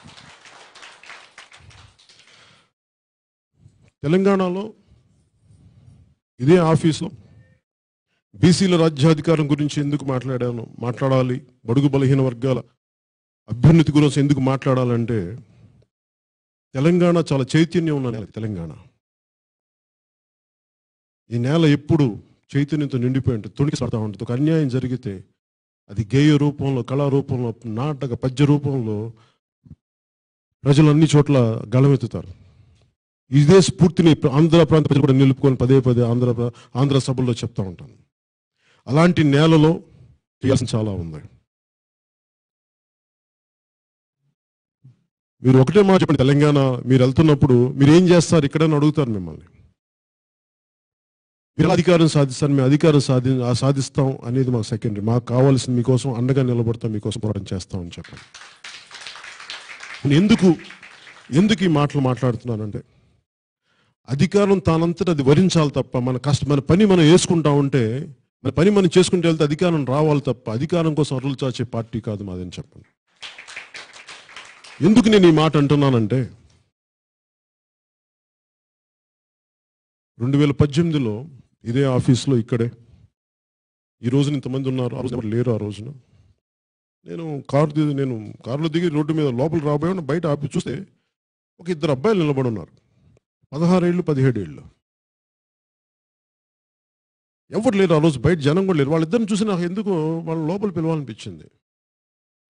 తెలంగాణలో ఇదే ఆఫీసులో బీసీల రాజ్యాధికారం గురించి ఎందుకు మాట్లాడాలి, బడుగు బలహీన వర్గాల అభ్యున్నతి గురించి ఎందుకు మాట్లాడాలంటే, తెలంగాణ చాలా చైతన్యం ఉన్న నేల. తెలంగాణ ఈ నేల ఎప్పుడు చైతన్యంతో నిండిపోయి ఉంటుంది, తొణికిసడతా ఉంటుంది. ఒక అన్యాయం జరిగితే అది గేయ రూపంలో, కళా రూపంలో, నాటక పద్య రూపంలో ప్రజలు అన్ని చోట్ల గళమెత్తుతారు. ఇదే స్ఫూర్తిని ఆంధ్ర ప్రాంత ప్రజలు కూడా నిలుపుకొని పదే పదే ఆంధ్ర సభల్లో చెప్తా ఉంటాను. అలాంటి నేలలో చేయాల్సిన చాలా ఉంది. మీరు ఒకటే మాట చెప్పండి, తెలంగాణ మీరు వెళ్తున్నప్పుడు మీరు ఏం చేస్తారు ఇక్కడని అడుగుతారు మిమ్మల్ని. మీరు అధికారం సాధిస్తారు, మేము అధికారం సాధిస్తాం అనేది మాకు సెకండరీ. మాకు కావాల్సింది మీకోసం అండగా నిలబడతాం, మీకోసం పోరాటం చేస్తాం అని చెప్పండి. ఎందుకు ఈ మాటలు మాట్లాడుతున్నానంటే, అధికారం తానంతట అది వరించాలి తప్ప మన పని మనం వేసుకుంటా ఉంటే, మన పని మనం చేసుకుంటూ వెళ్తే అధికారం రావాలి తప్ప అధికారం కోసం అరులు చాచే పార్టీ కాదు మాదని చెప్పండి. ఎందుకు నేను ఈ మాట అంటున్నానంటే, 2018లో ఇదే ఆఫీస్లో ఇక్కడే ఈ రోజున ఇంతమంది ఉన్నారు, ఆ రోజు లేరు. ఆ రోజున నేను కారులో దిగి రోడ్డు మీద లోపల రాబోయే బయట ఆపి చూస్తే ఒక ఇద్దరు అబ్బాయిలు నిలబడి ఉన్నారు, 16 ఏళ్ళు 17 ఏళ్ళు. ఎవరు లేరు ఆ రోజు, బయట జనం కూడా లేరు. వాళ్ళిద్దరిని చూసి నాకు ఎందుకు వాళ్ళ లోపల పిలవాలనిపించింది.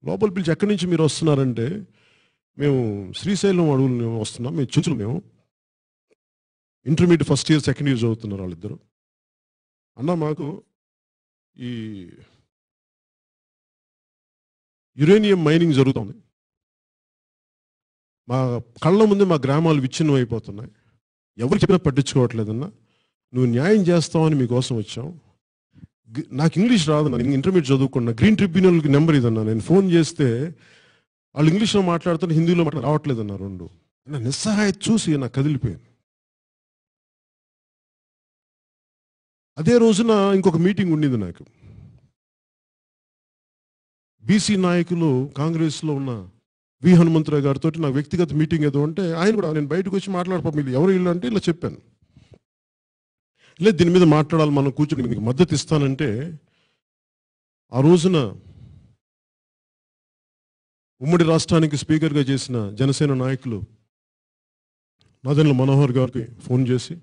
లోపల పిలిచి ఎక్కడి నుంచి మీరు వస్తున్నారంటే, మేము శ్రీశైలం అడవులు వస్తున్నాం, మేము చించులు, మేము intermediate first year second year చదువుతున్నారు వాళ్ళిద్దరు. అన్న మాకు ఈ యురేనియం మైనింగ్ జరుగుతుంది, మా కళ్ళ ముందే మా గ్రామాలు విచ్ఛిన్నం అయిపోతున్నాయి, ఎవరు చెప్పినా పట్టించుకోవట్లేదన్నా, నువ్వు న్యాయం చేస్తావని మీకోసం వచ్చాం. నాకు ఇంగ్లీష్ రాదన్నా, నేను ఇంటర్మీడియట్ చదువుకున్నా. గ్రీన్ ట్రిబ్యునల్కి నెంబర్ ఇదన్నా, నేను ఫోన్ చేస్తే వాళ్ళు ఇంగ్లీష్లో మాట్లాడుతున్నారు, హిందీలో రావట్లేదన్నా రెండు. నా నిస్సహాయత చూసి నాకు కదిలిపోయింది. అదే రోజున ఇంకొక మీటింగ్ ఉండింది నాకు. బీసీ నాయకులు కాంగ్రెస్లో ఉన్న వి హనుమంతరావు గారితో నాకు వ్యక్తిగత మీటింగ్ ఏదో అంటే, ఆయన కూడా నేను బయటకు వచ్చి మీరు ఎవరు ఇల్లు అంటే ఇలా చెప్పాను. లేదు దీని మీద మాట్లాడాలి, మనం కూర్చొని మీకు మద్దతు ఇస్తానంటే, ఆ రోజున ఉమ్మడి రాష్ట్రానికి స్పీకర్గా చేసిన జనసేన నాయకులు నాదెండ్ల మనోహర్ గారికి ఫోన్ చేసి,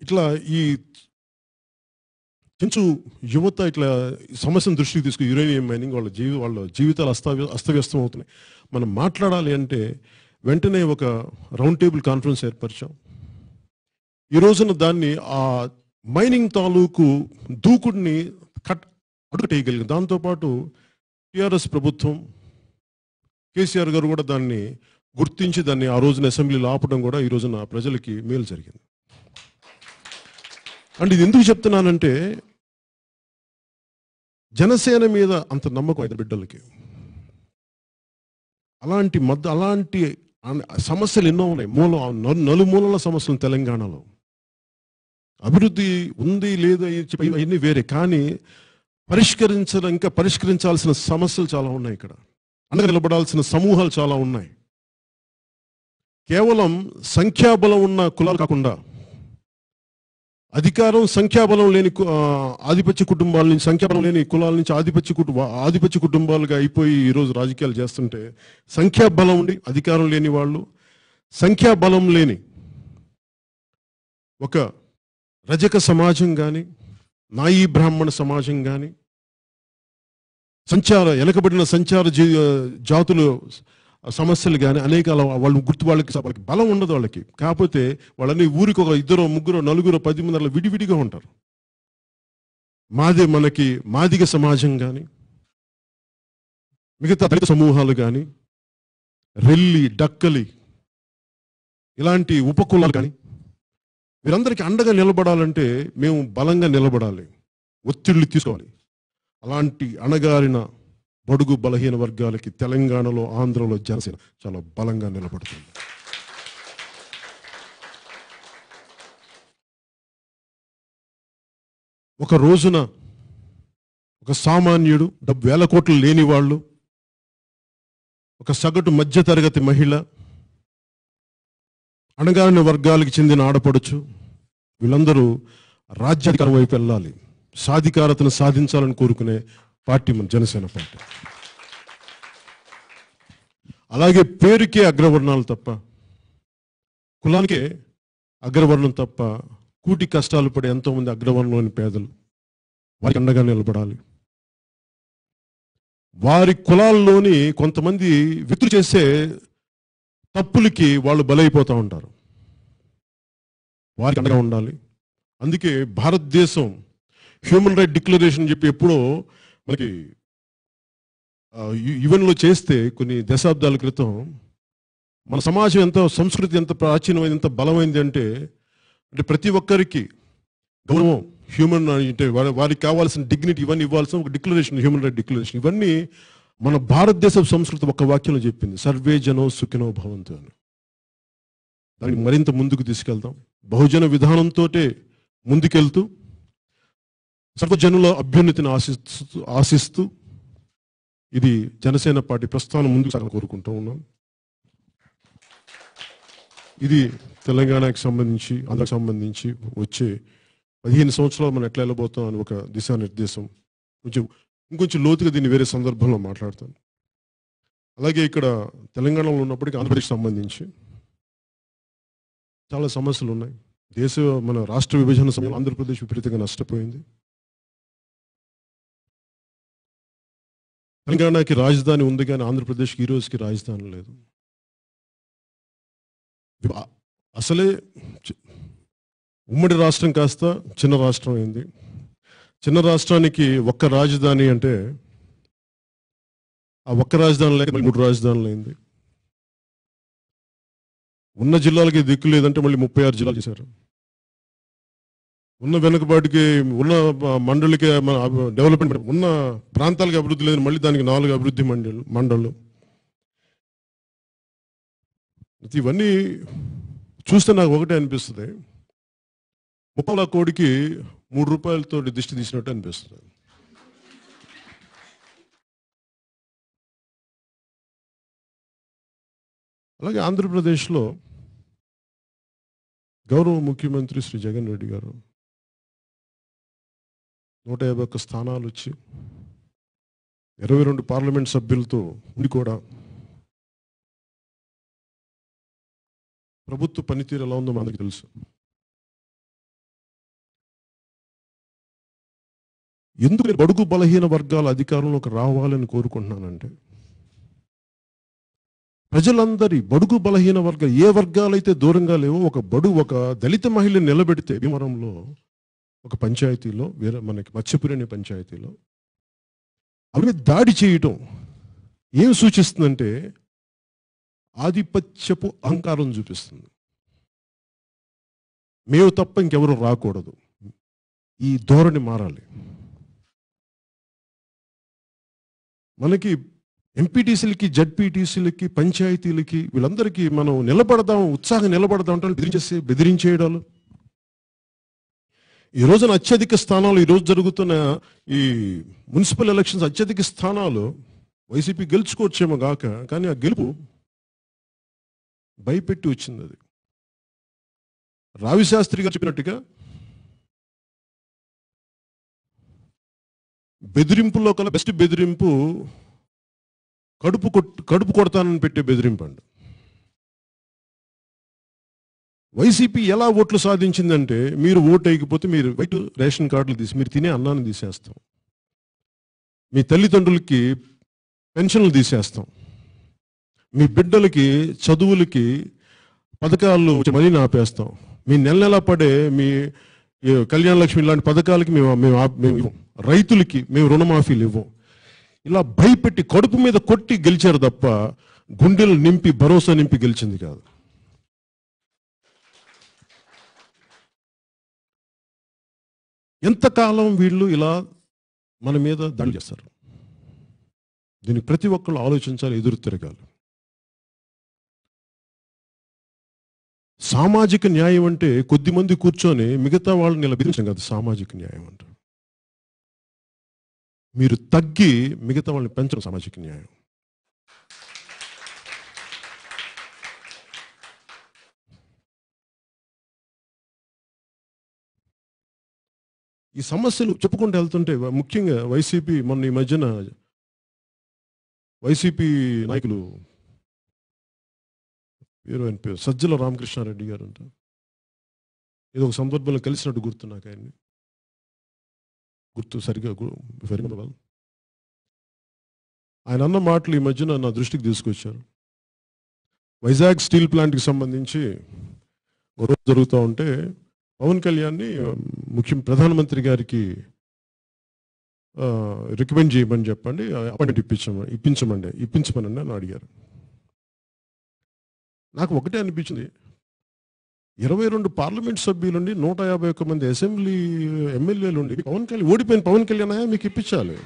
ఇట్లా ఈ చెంచు యువత ఇట్లా సమస్యను దృష్టికి తీసుకుని యురేనియం మైనింగ్ వాళ్ళ జీవితాలు అస్తవ్యస్తం అవుతున్నాయి, మనం మాట్లాడాలి అంటే వెంటనే ఒక రౌండ్ టేబుల్ కాన్ఫరెన్స్ ఏర్పరిచాం. ఈ రోజున దాన్ని ఆ మైనింగ్ తాలూకు దూకుడిని అడుగుటేయగలిగింది. దాంతోపాటు టిఆర్ఎస్ ప్రభుత్వం, కేసీఆర్ గారు కూడా దాన్ని గుర్తించి దాన్ని ఆ రోజున అసెంబ్లీలో ఆపడం కూడా ఈ రోజున ప్రజలకి మేలు జరిగింది. అంటే ఇది ఎందుకు చెప్తున్నానంటే, జనసేన మీద అంత నమ్మకం అయితే బిడ్డలకి. అలాంటి సమస్యలు ఎన్నో ఉన్నాయి, నలుమూలల సమస్యలు తెలంగాణలో. అభివృద్ధి ఉంది లేదు ఇవన్నీ వేరే, కానీ ఇంకా పరిష్కరించాల్సిన సమస్యలు చాలా ఉన్నాయి. ఇక్కడ అండగా నిలబడాల్సిన సమూహాలు చాలా ఉన్నాయి. కేవలం సంఖ్యాబలం ఉన్న కులాలు కాకుండా, అధికారం సంఖ్యాబలం లేని ఆధిపత్య కుటుంబాల నుంచి, సంఖ్యాబలం లేని కులాల నుంచి ఆధిపత్య కుటుంబాలుగా అయిపోయి ఈరోజు రాజకీయాలు చేస్తుంటే, సంఖ్యాబలం ఉండి అధికారం లేని వాళ్ళు, సంఖ్యాబలం లేని ఒక రజక సమాజం కానీ, నాయీ బ్రాహ్మణ సమాజం కానీ, వెనకబడిన సంచార జాతులు సమస్యలు కానీ అనేక వాళ్ళకి బలం ఉండదు వాళ్ళకి. కాకపోతే వాళ్ళని ఊరికి ఒక 2, 3, 4, 10 మంది అలా విడివిడిగా ఉంటారు. మాదిగ సమాజం కానీ, మిగతా దళిత సమూహాలు కానీ, రెల్లి, డక్కలి ఇలాంటి ఉపకులాలు కానీ, వీరందరికీ అండగా నిలబడాలంటే మేము బలంగా నిలబడాలి, ఒత్తిళ్లు తీసుకోవాలి. అలాంటి అణగారిన బడుగు బలహీన వర్గాలకి తెలంగాణలో, ఆంధ్రలో జనసేన చాలా బలంగా నిలబడుతుంది. ఒక రోజున ఒక సామాన్యుడు, వేల కోట్లు లేని వాళ్ళు, ఒక సగటు మధ్యతరగతి మహిళ, అణగారిన వర్గాలకు చెందిన ఆడపడుచు, వీళ్ళందరూ రాజ్యాధికారం వైపు వెళ్ళాలి, సాధికారతను సాధించాలని కోరుకునే పార్టీ మన జనసేన పార్టీ. అలాగే పేరుకే అగ్రవర్ణాలు తప్ప, కులానికే అగ్రవర్ణం తప్ప, కూటి కష్టాలు పడే ఎంతోమంది అగ్రవర్ణంలోని పేదలు, వారికి అండగా నిలబడాలి. వారి కులాల్లోని కొంతమంది వ్యక్తులు చేసే తప్పులకి వాళ్ళు బలైపోతూ ఉంటారు, వారికి అండగా ఉండాలి. అందుకే భారతదేశం హ్యూమన్ రైట్ డిక్లరేషన్ చెప్పి ఎప్పుడో మనకి యుఎన్లో చేస్తే కొన్ని దశాబ్దాల క్రితం మన సమాజం ఎంత, సంస్కృతి ఎంత ప్రాచీనమైంది, ఎంత బలమైంది అంటే ప్రతి ఒక్కరికి గౌరవం, హ్యూమన్ అంటే వారికి కావాల్సిన డిగ్నిటీ ఇవన్నీ ఇవ్వాల్సిన ఒక డిక్లరేషన్, హ్యూమన్ రైట్ డిక్లరేషన్. ఇవన్నీ మన భారతదేశ సంస్కృతి ఒక వాక్యంలో చెప్పింది, సర్వే జనో సుఖినో భవంతు అని. దాన్ని మరింత ముందుకు తీసుకెళ్తాం. బహుజన విధానంతో ముందుకెళ్తూ సర్వజనుల అభ్యున్నతిని ఆశిస్తూ ఇది జనసేన పార్టీ ప్రస్థానం ముందుకు కోరుకుంటూ ఉన్నాం. ఇది తెలంగాణకు సంబంధించి, ఆంధ్రాకి సంబంధించి వచ్చే 15 సంవత్సరాలు మనం ఎట్లా వెళ్ళబోతాం అని ఒక దిశానిర్దేశం. ఇంకొంచెం లోతుగా దీన్ని వేరే సందర్భంలో మాట్లాడతాను. అలాగే ఇక్కడ తెలంగాణలో ఉన్నప్పటికీ ఆంధ్రప్రదేశ్ సంబంధించి చాలా సమస్యలు ఉన్నాయి. మన రాష్ట్ర విభజన సమయంలో ఆంధ్రప్రదేశ్ విపరీతంగా నష్టపోయింది. తెలంగాణకి రాజధాని ఉంది కానీ ఆంధ్రప్రదేశ్కి ఈ రోజుకి రాజధాని లేదు. అసలే ఉమ్మడి రాష్ట్రం కాస్త చిన్న రాష్ట్రం అయింది. చిన్న రాష్ట్రానికి ఒక్క రాజధాని అంటే ఆ ఒక్క రాజధాని లేక 3 రాజధానులు అయింది. ఉన్న జిల్లాలకి దిక్కు లేదంటే మళ్ళీ 36 జిల్లాలు చేశారు. ఉన్న వెనుకబాటుకి, ఉన్న మండలికి డెవలప్మెంట్, ఉన్న ప్రాంతాలకి అభివృద్ధి లేదని మళ్ళీ దానికి 4 అభివృద్ధి మండళ్ళు. ఇవన్నీ చూస్తే నాకు ఒకటే అనిపిస్తుంది, 30 కోడికి 3 రూపాయలతో దిష్టి తీసినట్టు అనిపిస్తుంది. అలాగే ఆంధ్రప్రదేశ్లో గౌరవ ముఖ్యమంత్రి శ్రీ జగన్ రెడ్డి గారు 151 స్థానాలు వచ్చి 22 పార్లమెంట్ సభ్యులతో ఉండి కూడా ప్రభుత్వ పనితీరు ఎలా ఉందో మనకు తెలుసు. ఎందుకు బడుగు బలహీన వర్గాల అధికారంలోకి రావాలని కోరుకుంటున్నానంటే, ప్రజలందరి బడుగు బలహీన వర్గాలు ఏ వర్గాలైతే దూరంగా లేవో, ఒక దళిత మహిళని నిలబెడితే భీమవరంలో ఒక పంచాయతీలో, మనకి మత్స్యపురి అనే పంచాయతీలో అవి దాడి చేయటం ఏం సూచిస్తుందంటే ఆధిపత్యపు అహంకారం చూపిస్తుంది. మేము తప్ప ఇంకెవరు రాకూడదు, ఈ ధోరణి మారాలి. మనకి ఎంపీటీసీలకి, జడ్పీటీసీలకి, పంచాయతీలకి, వీళ్ళందరికీ మనం ఉత్సాహంగా నిలబడదాం అంటే బెదిరించేయడాలు. ఈ రోజున అత్యధిక స్థానాలు, ఈరోజు జరుగుతున్న ఈ మున్సిపల్ ఎలక్షన్స్ అత్యధిక స్థానాలు వైసీపీ గెలుచుకోవచ్చేమో గాక, కానీ ఆ గెలుపు భయపెట్టి వచ్చింది. అది రావిశాస్త్రి గారు చెప్పినట్టుగా బెదిరింపులో కల బెస్ట్ బెదిరింపు కడుపు కొడతానని పెట్టే బెదిరింపు అండి. వైసీపీ ఎలా ఓట్లు సాధించిందంటే, మీరు ఓటు వేయకపోతే మీరు వైట్ రేషన్ కార్డులు తీసి మీరు తినే అన్నాన్ని తీసేస్తాం, మీ తల్లిదండ్రులకి పెన్షన్లు తీసేస్తాం, మీ బిడ్డలకి చదువులకి పథకాలు మరీ ఆపేస్తాం, మీ నెల పడే మీ కళ్యాణ లక్ష్మి లాంటి పథకాలకి మేము ఇవ్వం, రైతులకి మేము రుణమాఫీలు ఇవ్వం. ఇలా భయపెట్టి కడుపు మీద కొట్టి గెలిచారు తప్ప గుండెలు నింపి, భరోసా నింపి గెలిచింది కాదు. ఎంతకాలం వీళ్ళు ఇలా మన మీద దాడి చేస్తారు? దీనికి ప్రతి ఒక్కళ్ళు ఆలోచించాలి, ఎదురు తిరగాలి. సామాజిక న్యాయం అంటే కొద్దిమంది కూర్చొని మిగతా వాళ్ళని ఇలా బెదిరించడం కాదు. సామాజిక న్యాయం అంటే మీరు తగ్గి మిగతా వాళ్ళని పెంచడం సామాజిక న్యాయం. ఈ సమస్యలు చెప్పుకుంటూ వెళ్తుంటే ముఖ్యంగా వైసీపీ మొన్న ఈ మధ్యన వైసీపీ నాయకులు పేరు సజ్జల రామకృష్ణారెడ్డి గారు అంట, ఏదో ఒక సందర్భంలో కలిసినట్టు గుర్తు నాకు, ఆయన్ని గుర్తు సరిగా ఆయన అన్న మాటలు ఈ మధ్యన నా దృష్టికి తీసుకొచ్చారు. వైజాగ్ స్టీల్ ప్లాంట్కి సంబంధించి గొడవ జరుగుతూ ఉంటే పవన్ కళ్యాణ్ని ప్రధానమంత్రి గారికి రికమెండ్ చేయమని చెప్పండి, అపాయింట్మెంట్ ఇప్పించమని అని అడిగారు. నాకు ఒకటే అనిపించింది, 22 పార్లమెంట్ సభ్యులుండి 151 మంది అసెంబ్లీ ఎమ్మెల్యేలు ఉండి ఓడిపోయిన పవన్ కళ్యాణ్ మీకు ఇప్పించాలి.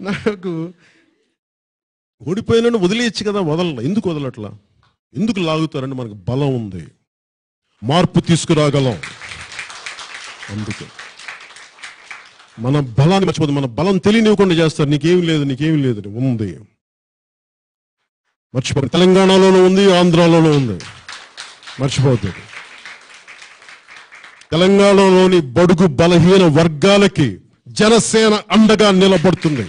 నాకు ఓడిపోయిన వదిలేయచ్చు కదా, ఎందుకు వదలట్లా, ఎందుకు లాగుతారంటే మనకు బలం ఉంది, మార్పు తీసుకురాగలం. అందుకే మన బలాన్ని మర్చిపోదు, మన బలం తెలియనివ్వకుండా చేస్తారు. నీకేమి లేదు ఉంది, మర్చిపోదు. తెలంగాణలోనూ ఉంది, ఆంధ్రాలోనూ ఉంది, మర్చిపోద్దు. తెలంగాణలోని బడుగు బలహీన వర్గాలకి జనసేన అండగా నిలబడుతుంది.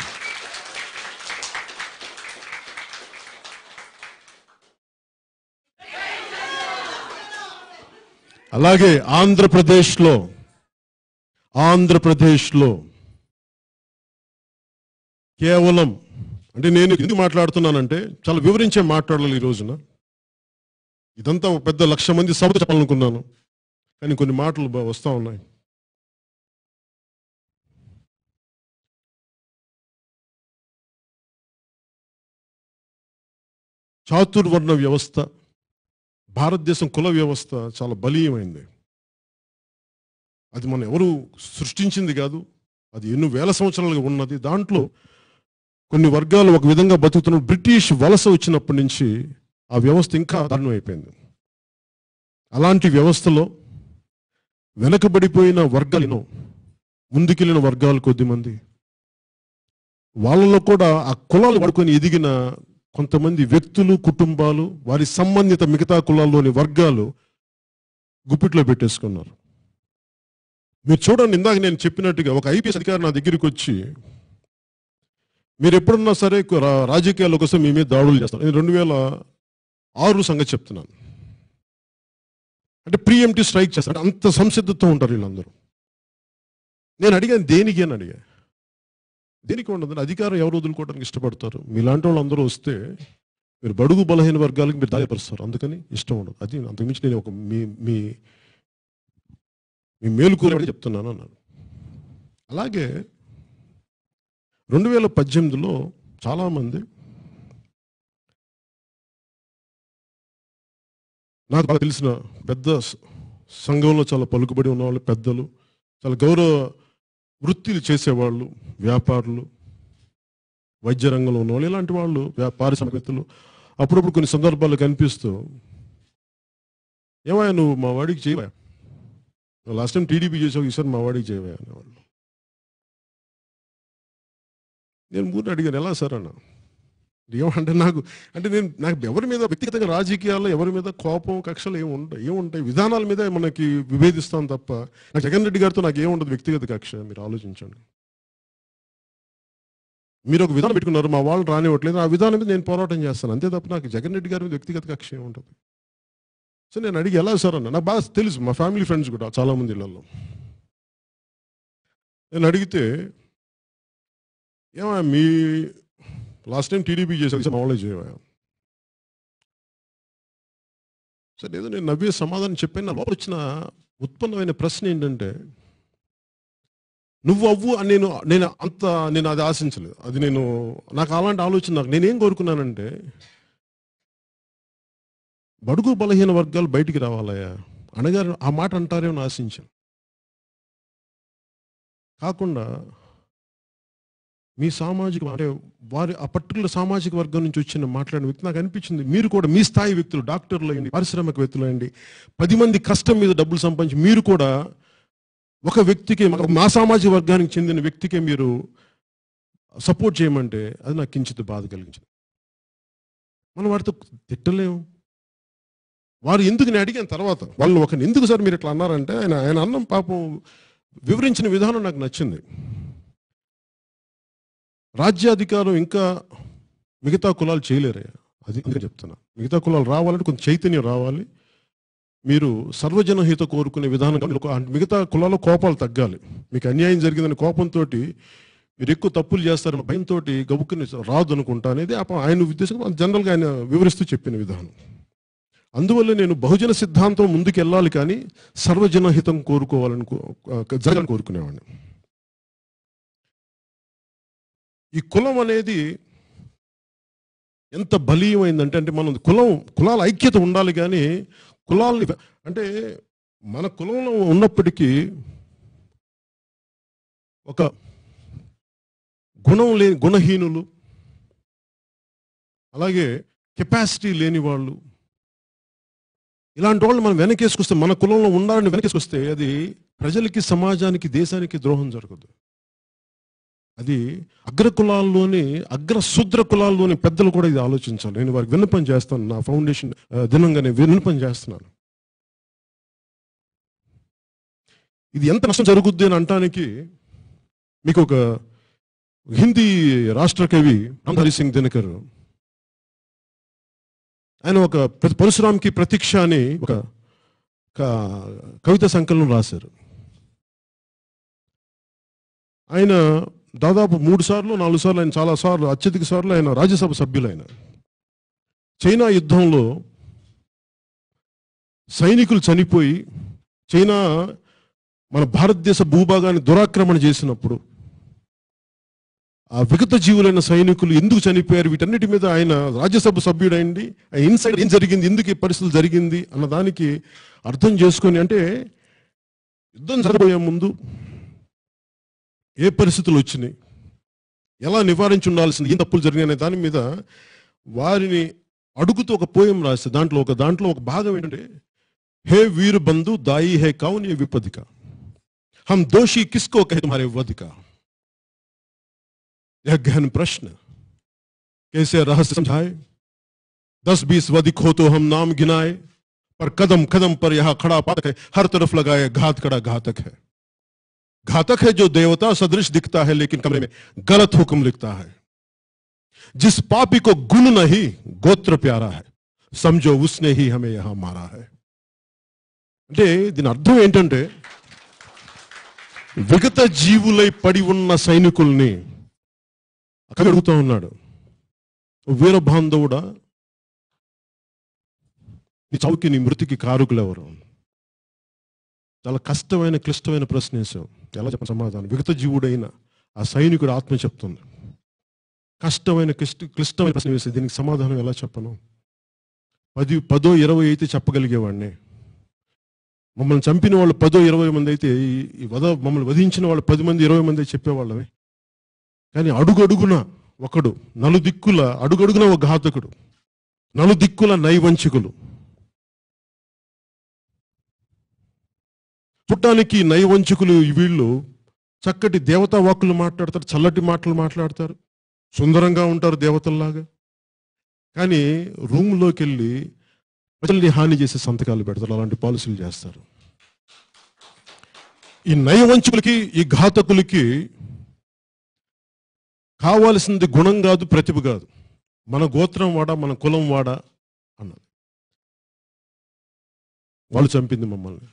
అలాగే ఆంధ్రప్రదేశ్లో కేవలం అంటే నేను ఎందుకు మాట్లాడుతున్నానంటే చాలా వివరించే మాట్లాడాలి ఈ రోజున. ఇదంతా ఒక పెద్ద 1,00,000 మంది సభతో చెప్పాలనుకున్నాను, కానీ కొన్ని మాటలు వస్తూ ఉన్నాయి. చాతుర్వర్ణ వ్యవస్థ, భారతదేశం కుల వ్యవస్థ చాలా బలీయమైంది. అది మనం ఎవరు సృష్టించింది కాదు, అది ఎన్నో వేల సంవత్సరాలుగా ఉన్నది. దాంట్లో కొన్ని వర్గాలు ఒక విధంగా బతుకుతున్న బ్రిటిష్ వలస వచ్చినప్పటి నుంచి ఆ వ్యవస్థ ఇంకా దారుణం అయిపోయింది. అలాంటి వ్యవస్థలో వెనకబడిపోయిన వర్గాలను, ముందుకెళ్ళిన వర్గాలు కొద్దిమంది, వాళ్ళలో కూడా ఆ కులాలు పడుకొని ఎదిగిన కొంతమంది వ్యక్తులు, కుటుంబాలు, వారి సంబంధిత మిగతా కులాల్లోని వర్గాలు గుప్పిట్లో పెట్టేసుకున్నారు. మీరు చూడండి, ఇందాక నేను చెప్పినట్టుగా ఒక ఐపీఎస్ అధికారి నా దగ్గరికి వచ్చి, మీరు ఎప్పుడన్నా సరే రాజకీయాల కోసం మీ మీద దాడులు చేస్తారు. నేను 2006 సంగతి చెప్తున్నాను. అంటే ప్రీఎంప్టివ్ స్ట్రైక్ చేస్తారు, అంత సంసిద్ధతో ఉంటారు వీళ్ళందరూ. నేను అడిగాను, దేనికి అని అడిగా. దేనికి ఉండదు, అధికారం ఎవరు వదులుకోవడానికి ఇష్టపడతారు? మీలాంటి వాళ్ళు అందరూ వస్తే మీరు బడుగు బలహీన వర్గాలకు మీరు దాయపరుస్తారు, అందుకని ఇష్టం ఉండదు. అది అంతకుమించి నేను ఒక మీ మేలుకూరని చెప్తున్నాను అన్నాను. అలాగే 2018లో చాలామంది నాకు బాగా తెలిసిన పెద్ద సంఘంలో చాలా పలుకుబడి ఉన్నవాళ్ళు, పెద్దలు, చాలా గౌరవ వృత్తిలు చేసేవాళ్ళు, వ్యాపారులు, వైద్య రంగంలో ఉన్నవాళ్ళు, ఇలాంటి వాళ్ళు, పారిశ్రామికవేత్తలు అప్పుడప్పుడు కొన్ని సందర్భాల్లో కనిపిస్తూ, ఏమయ్యా నువ్వు మా వాడికి చేయవా, లాస్ట్ టైం టీడీపీ చేసావు, ఈసారి మా వాడికి చేయవా అనేవాళ్ళు. నేను ఊరిని అడిగాను, ఎలా సార్ అన్న. ఏమంటే నాకు ఎవరి మీద వ్యక్తిగతంగా రాజకీయాల్లో ఎవరి మీద కోపం, కక్షలు ఏముంటాయి, విధానాల మీద మనకి విభేదిస్తాం తప్ప, నాకు జగన్ రెడ్డి గారితో నాకు ఏముండదు వ్యక్తిగత కక్ష. మీరు ఆలోచించండి, మీరు ఒక విధానం పెట్టుకున్నారు, మా వాళ్ళు రానివ్వట్లేదు, ఆ విధానం మీద నేను పోరాటం చేస్తాను అంతే తప్ప నాకు జగన్ రెడ్డి గారి మీద వ్యక్తిగత కక్ష ఏముంటుంది. సో నేను అడిగి, ఎలా సార్ అన్న, నాకు బాగా తెలుసు, మా ఫ్యామిలీ ఫ్రెండ్స్ కూడా చాలామంది ఇళ్ళల్లో. నేను అడిగితే, ఏమో మీ లాస్ట్ టైం టీడీపీ చేసే మా వాళ్ళే చేయవా. సరే ఏదో నేను నవ్వే సమాధానం చెప్పాను. నా లోపల వచ్చిన ఉత్పన్నమైన ప్రశ్న ఏంటంటే, నువ్వు అవ్వు అని నేను అది ఆశించలేదు. అది నాకు అలాంటి ఆలోచన, నేనేం కోరుకున్నానంటే, బడుగు బలహీన వర్గాలు బయటికి రావాలయ్యా అనగారు ఆ మాట అంటారేమో ఆశించాను. కాకుండా మీ సామాజిక అంటే వారి ఆ పర్టికులర్ సామాజిక వర్గం నుంచి వచ్చిన మాట్లాడిన వ్యక్తి నాకు అనిపించింది, మీరు కూడా మీ స్థాయి వ్యక్తులు, డాక్టర్లు అయ్యండి, పారిశ్రామికవేత్తలు అయ్యండి, 10 మంది కష్టం మీద డబ్బులు సంపాదించి మీరు కూడా ఒక వ్యక్తికి, మా సామాజిక వర్గానికి చెందిన వ్యక్తికే మీరు సపోర్ట్ చేయమంటే అది నాకు కించిత్ బాధ కలిగించింది. మనం వారితో తిట్టలేము. వారు ఎందుకు నేను అడిగిన తర్వాత వాళ్ళు ఒకరిని ఎందుకు సార్ మీరు ఇట్లా అన్నారంటే ఆయన అన్నం పాపం వివరించిన విధానం నాకు నచ్చింది. రాజ్యాధికారం ఇంకా మిగతా కులాలు చేయలేరయ్యా, అది ఇంకా చెప్తున్నా. మిగతా కులాలు రావాలంటే కొంచెం చైతన్యం రావాలి. మీరు సర్వజనహిత కోరుకునే విధానం, మిగతా కులాల్లో కోపాలు తగ్గాలి. మీకు అన్యాయం జరిగిందని కోపంతో మీరు ఎక్కువ తప్పులు చేస్తారు భయంతో గబుక్కుని రాదు అనుకుంటా అనేది ఆయన ఉద్దేశం. జనరల్గా ఆయన వివరిస్తూ చెప్పిన విధానం. అందువల్ల నేను బహుజన సిద్ధాంతం ముందుకు వెళ్ళాలి కానీ సర్వజనహితం జరగాలని కోరుకునేవాడిని. ఈ కులం అనేది ఎంత బలీయమైందంటే, అంటే మనం కులాల ఐక్యత ఉండాలి కానీ కులాలని అంటే మన కులంలో ఉన్నప్పటికీ ఒక గుణహీనులు, అలాగే కెపాసిటీ లేని వాళ్ళు, ఇలాంటి వాళ్ళు మనం వెనకేసుకొస్తే, మన కులంలో ఉండాలని వెనకేసుకొస్తే అది ప్రజలకి, సమాజానికి, దేశానికి ద్రోహం జరగదు. అది అగ్రకులాల్లోని శూద్ర కులాల్లోని పెద్దలు కూడా ఇది ఆలోచించాలి. నేను వారికి విన్నపం చేస్తాను, నా ఫౌండేషన్ దినంగానే విన్నపం చేస్తున్నాను. ఇది ఎంత నష్టం జరుగుద్ది అని అంటానికి మీకు ఒక హిందీ రాష్ట్ర కవి హరి సింగ్ దినకర్ ఆయన ఒక పరశురాంకి ప్రతీక్ష అని ఒక కవిత సంకలనం రాశారు. ఆయన దాదాపు 3 సార్లు 4 సార్లు, ఆయన చాలా సార్లు, అత్యధిక సార్లు ఆయన రాజ్యసభ సభ్యులైన. చైనా యుద్ధంలో సైనికులు చనిపోయి చైనా మన భారతదేశ భూభాగాన్ని దురాక్రమణ చేసినప్పుడు ఆ విగత జీవులైన సైనికులు ఎందుకు చనిపోయారు, వీటన్నిటి మీద ఆయన రాజ్యసభ సభ్యుడైంది. ఇన్సైడ్ ఏం జరిగింది, ఎందుకు ఈ పరిస్థితులు జరిగింది అన్న దానికి అర్థం చేసుకొని, అంటే యుద్ధం జరగబోయే ముందు ఏ పరిస్థితులు వచ్చినాయి, ఎలా నివారించి ఉండాల్సింది, ఏం తప్పులు జరిగినాయి అనే దాని మీద వారిని అడుగుతూ ఒక పోయం రాస్తే దాంట్లో ఒక భాగం ఏంటంటే, హే వీరు బంధు దాయి హే కౌన్ ఏ విపదిక, హమ్ దోషి కిస్కో కహే తుమ్హారే వధిక, यह गहन प्रश्न कैसे रहस्य समझाए, 10-20 वधिक हो तो हम नाम गिनाए, पर कदम कदम पर यह खड़ा पातक है, हर तरफ लगाए घात कड़ा घातक है, घातक है जो देवता सदृश दिखता है लेकिन कमरे में गलत हुक्म लिखता है, जिस पापी को गुण नहीं गोत्र प्यारा है, समझो उसने ही हमें यहां मारा है. అంటే దీని అర్థం ఏంటంటే, విగత జీవులై పడి ఉన్న సైనికుల్ని అక్కడ అడుగుతూ ఉన్నాడు, వీరబాంధవుడా నీ చావుకి నీ మృతికి కారుకులు ఎవరు? చాలా కష్టమైన క్లిష్టమైన ప్రశ్న వేసావు. ఎలా చెప్పిన సమాధానం? విగత జీవుడైన ఆ సైనికుడు ఆత్మ చెప్తుంది. కష్టమైన క్లిష్టమైన ప్రశ్న వేస్తే దీనికి సమాధానం ఎలా చెప్పను? 10 20 అయితే చెప్పగలిగేవాడిని. మమ్మల్ని చంపిన వాళ్ళు 10 20 మంది అయితే, మమ్మల్ని వధించిన వాళ్ళు 10 మంది 20 మంది అయితే చెప్పేవాళ్ళమే. కానీ అడుగడుగున ఒకడు, నలుదిక్కుల అడుగడుగున ఒక ఘాతకుడు, నలుదిక్కుల నైవంచికులు. చూడటానికి నైవంచికులు వీళ్ళు చక్కటి దేవతా వాక్కులు మాట్లాడతారు, చల్లటి మాటలు మాట్లాడతారు, సుందరంగా ఉంటారు దేవతల్లాగా. కానీ రూమ్లోకి వెళ్ళి ప్రజల్ని హాని చేసే సంతకాలు పెడతారు, అలాంటి పాలసీలు చేస్తారు. ఈ నైవంచికులకి, ఈ ఘాతకులకి కావాల్సింది గుణం కాదు, ప్రతిభ కాదు, మన గోత్రం వాడా, మన కులం వాడా అన్నది. వాళ్ళు చంపింది మమ్మల్ని.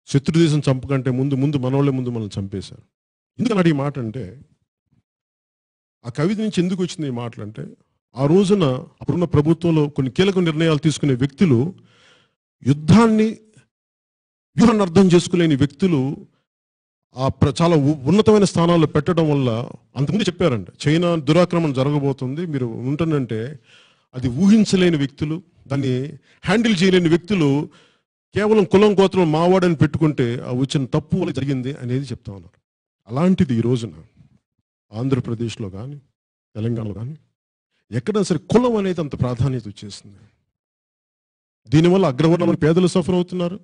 శత్రుదేశం చంపకంటే ముందు మనోళ్ళే మనల్ని చంపేశారు. ఎందుకన్నాడు ఈ మాట అంటే, ఆ కవిత నుంచి ఎందుకు వచ్చింది ఈ మాటలు అంటే, ఆ రోజున అప్పుడున్న ప్రభుత్వంలో కొన్ని కీలక నిర్ణయాలు తీసుకునే వ్యక్తులు, యుద్ధాన్ని వ్యూహాన్ని అర్థం చేసుకోలేని వ్యక్తులు చాలా ఉన్నతమైన స్థానాల్లో పెట్టడం వల్ల, అంతకుముందు చెప్పారంట చైనా దురాక్రమణ జరగబోతుంది, మీరు ఉంటుందంటే అది ఊహించలేని వ్యక్తులు, దాన్ని హ్యాండిల్ చేయలేని వ్యక్తులు కేవలం కులం గోత్రం మావాడని పెట్టుకుంటే ఆ వచ్చిన తప్పు వల్ల జరిగింది అనేది చెప్తా ఉన్నారు. అలాంటిది ఈ రోజున ఆంధ్రప్రదేశ్లో కానీ తెలంగాణలో కానీ ఎక్కడా సరే కులం అనేది అంత ప్రాధాన్యత వచ్చేసింది. దీనివల్ల అగ్రవర్ణమైన పేదలు సఫర్ అవుతున్నారు.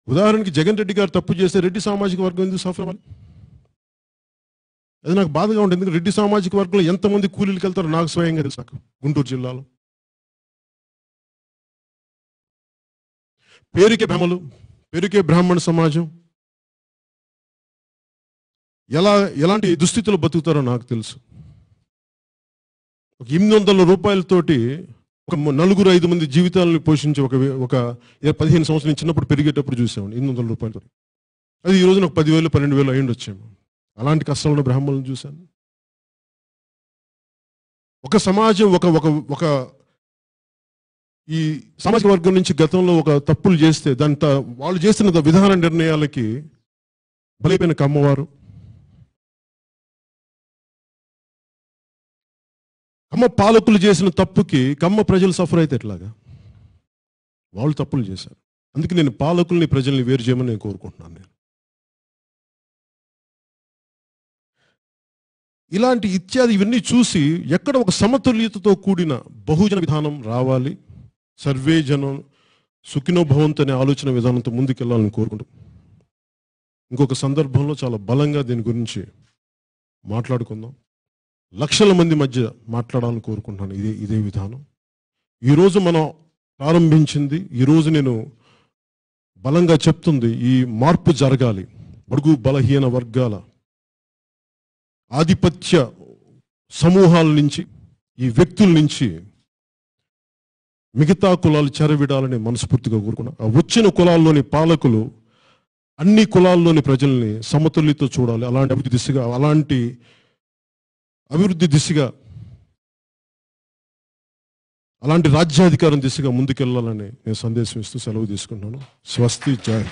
ఉదాహరణకి జగన్ రెడ్డి గారు తప్పు చేస్తే రెడ్డి సామాజిక వర్గం ఎందుకు సఫర్ అవ్వాలి? అది నాకు బాధగా ఉంటుంది. ఎందుకంటే రెడ్డి సామాజిక వర్గంలో ఎంతమంది కూలీలకు వెళ్తారో నాకు స్వయంగా తెలుసు. నాకు గుంటూరు జిల్లాలో పేరుకే బ్రాహ్మణ సమాజం ఎలాంటి దుస్థితులు బతుకుతారో నాకు తెలుసు. ఒక 800 రూపాయలతోటి ఒక 4-5 మంది జీవితాలను పోషించే ఒక 15 సంవత్సరాలు చిన్నప్పుడు పెరిగేటప్పుడు చూసామండి 800 రూపాయలతో. అది ఈ రోజున ఒక 10,000 12,000 అయ్యిండి వచ్చాము. అలాంటి కష్టాలను బ్రాహ్మణులను చూశాను. ఒక సమాజం ఒక ఈ సామాజిక వర్గం నుంచి గతంలో ఒక తప్పులు చేస్తే వాళ్ళు చేస్తున్న విధాన నిర్ణయాలకి బలైపోయిన కమ్మవారు, కమ్మ పాలకులు చేసిన తప్పుకి కమ్మ ప్రజలు సఫర్ అయితే ఎట్లాగా? వాళ్ళు తప్పులు చేశారు. అందుకే నేను పాలకుల్ని ప్రజల్ని వేరు చేయమని నేను కోరుకుంటున్నాను. నేను ఇలాంటి ఇత్యాది ఇవన్నీ చూసి ఎక్కడ ఒక సమతుల్యతతో కూడిన బహుజన విధానం రావాలి, సర్వే జనం సుఖినో భవంతు అనే ఆలోచన విధానంతో ముందుకెళ్ళాలని కోరుకుంటాం. ఇంకొక సందర్భంలో చాలా బలంగా దీని గురించి మాట్లాడుకుందాం. లక్షల మంది మధ్య మాట్లాడాలని కోరుకుంటున్నాను. ఇదే విధానం ఈరోజు మనం ప్రారంభించింది. ఈరోజు నేను బలంగా చెప్తుంది, ఈ మార్పు జరగాలి. బడుగు బలహీన వర్గాల ఆధిపత్య సమూహాల నుంచి, ఈ వ్యక్తుల నుంచి మిగతా కులాలు చెరవిడాలని మనస్ఫూర్తిగా కోరుకున్నా. ఆ వచ్చిన కులాల్లోని పాలకులు అన్ని కులాల్లోని ప్రజల్ని సమతుల్యతో చూడాలి. అలాంటి అభివృద్ధి దిశగా అలాంటి రాజ్యాధికారం దిశగా ముందుకెళ్లాలని నేను సందేశం ఇస్తూ సెలవు తీసుకుంటున్నాను. స్వస్తి జై.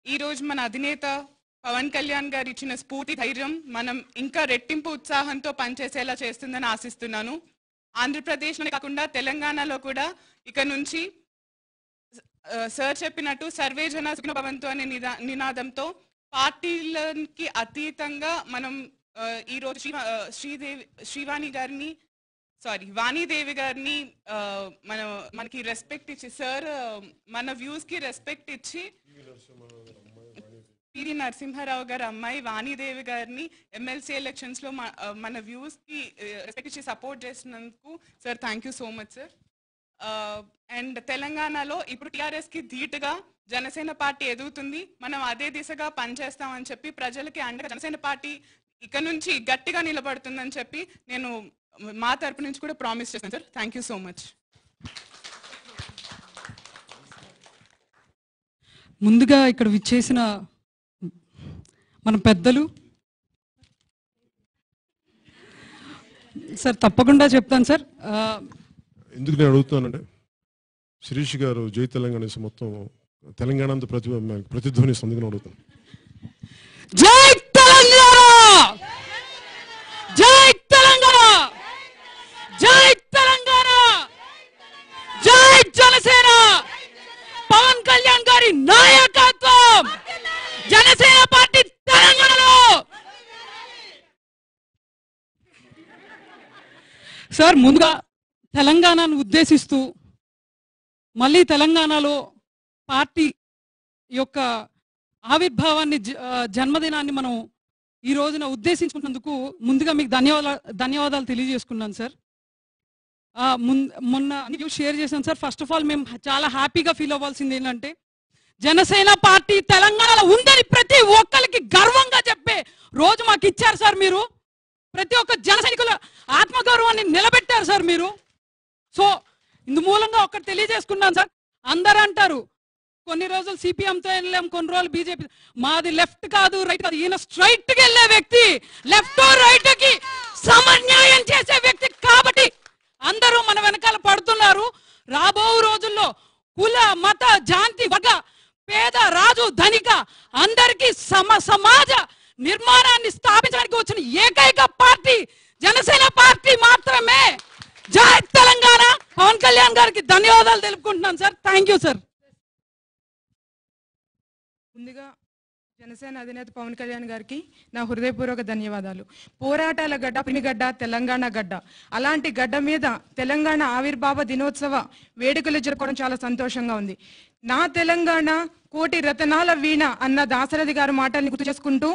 ఈ రోజు మన అధినేత పవన్ కళ్యాణ్ గారు ఇచ్చిన స్ఫూర్తి ధైర్యం మనం ఇంకా రెట్టింపు ఉత్సాహంతో పనిచేసేలా చేస్తుందని ఆశిస్తున్నాను. ఆంధ్రప్రదేశ్లోనే కాకుండా తెలంగాణలో కూడా ఇక నుంచి సార్ చెప్పినట్టు సర్వే జన సుఖినో భవంతు అనే నినాదంతో పార్టీలకి అతీతంగా మనం ఈరోజు వాణీదేవి గారిని మనకి రెస్పెక్ట్ ఇచ్చి, సార్ మన వ్యూస్ కి రెస్పెక్ట్ ఇచ్చి పివి నరసింహారావు గారి అమ్మాయి వాణీదేవి గారిని ఎమ్మెల్సీ ఎలక్షన్స్ లో మన వ్యూస్ కి రెస్పెక్ట్ ఇచ్చి సపోర్ట్ చేసినందుకు sir thank you so much sir. And తెలంగాణలో ఇప్పుడు టీఆర్ఎస్ కి ధీటుగా జనసేన పార్టీ ఎదుగుతుంది. మనం అదే దిశగా పనిచేస్తామని చెప్పి ప్రజలకి అండగా జనసేన పార్టీ ఇక నుంచి గట్టిగా నిలబడుతుందని చెప్పి నేను మా తరపు నుంచి కూడా ప్రామిస్ చేస్తాను sir. Thank you so much. ముందుగా ఇక్కడ విచ్చేసిన మన పెద్దలు సార్ తప్పకుండా చెప్తాను సార్. ఎందుకు నేను అడుగుతున్నానంటే శిరీష్ గారు జై తెలంగాణ మొత్తం తెలంగాణ అంతా ప్రతిధ్వని అందుకని అడుగుతాను. జై తెలంగాణ, జై తెలంగాణ, జై తెలంగాణ, జై జనసేన, పవన్ కళ్యాణ్ గారి నాయకత్వం, జనసేన పార్టీ తెలంగాణలో. సార్ ముందుగా తెలంగాణను ఉద్దేశిస్తూ మళ్ళీ తెలంగాణలో పార్టీ యొక్క ఆవిర్భావాన్ని జన్మదినాన్ని మనం ఈ రోజున ఉద్దేశించుకున్నందుకు ముందుగా మీకు ధన్యవాదాలు తెలియజేసుకున్నాను సార్. మొన్న న్యూస్ షేర్ చేశాను సార్. ఫస్ట్ ఆఫ్ ఆల్ మేము చాలా హ్యాపీగా ఫీల్ అవ్వాల్సింది ఏంటంటే జనసేన పార్టీ తెలంగాణలో ఉందని ప్రతి ఒక్కరికి గర్వంగా చెప్పే రోజు మాకు ఇచ్చారు సార్ మీరు. ప్రతి ఒక్క జన సైనికుల ఆత్మగౌరవాన్ని నిలబెట్టారు సార్ మీరు. సో ఇందు మూలంగా ఒక్కటి తెలియజేసుకున్నాను సార్. అందరూ అంటారు కొన్ని రోజులు సిపిఎంతో వెళ్ళాం, కొన్ని రోజులు బీజేపీ. మాది లెఫ్ట్ కాదు రైట్ కాదు, ఈయన స్ట్రైట్ కి వెళ్ళే వ్యక్తి, లెఫ్ట్ రైట్ కి సమన్యాయం చేసే వ్యక్తి. కాబట్టి అందరూ మన వెనకాల పడుతున్నారు. రాబో రోజుల్లో కుల మత జాతి వర్గ పేద రాజు ధనిక అందరికీ సమాజ నిర్మాణాన్ని స్థాపించడానికి వచ్చిన ఏకైక పార్టీ జనసేన పార్టీ మాత్రమే. జై తెలంగాణ. పవన్ కళ్యాణ్ గారికి ధన్యవాదాలు తెలుపుకుంటున్నాను సార్. Thank you sir. ముందుగా జనసేన అధినేత పవన్ కళ్యాణ్ గారికి నా హృదయపూర్వక ధన్యవాదాలు. పోరాటాల గడ్డ, పినిగడ్డ, తెలంగాణ గడ్డ. అలాంటి గడ్డ మీద తెలంగాణ ఆవిర్భావ దినోత్సవ వేడుకలు జరుపుకోవడం చాలా సంతోషంగా ఉంది. నా తెలంగాణ కోటి రతనాల వీణ అన్న దాశరథి గారి మాటల్ని గుర్తు చేసుకుంటూ,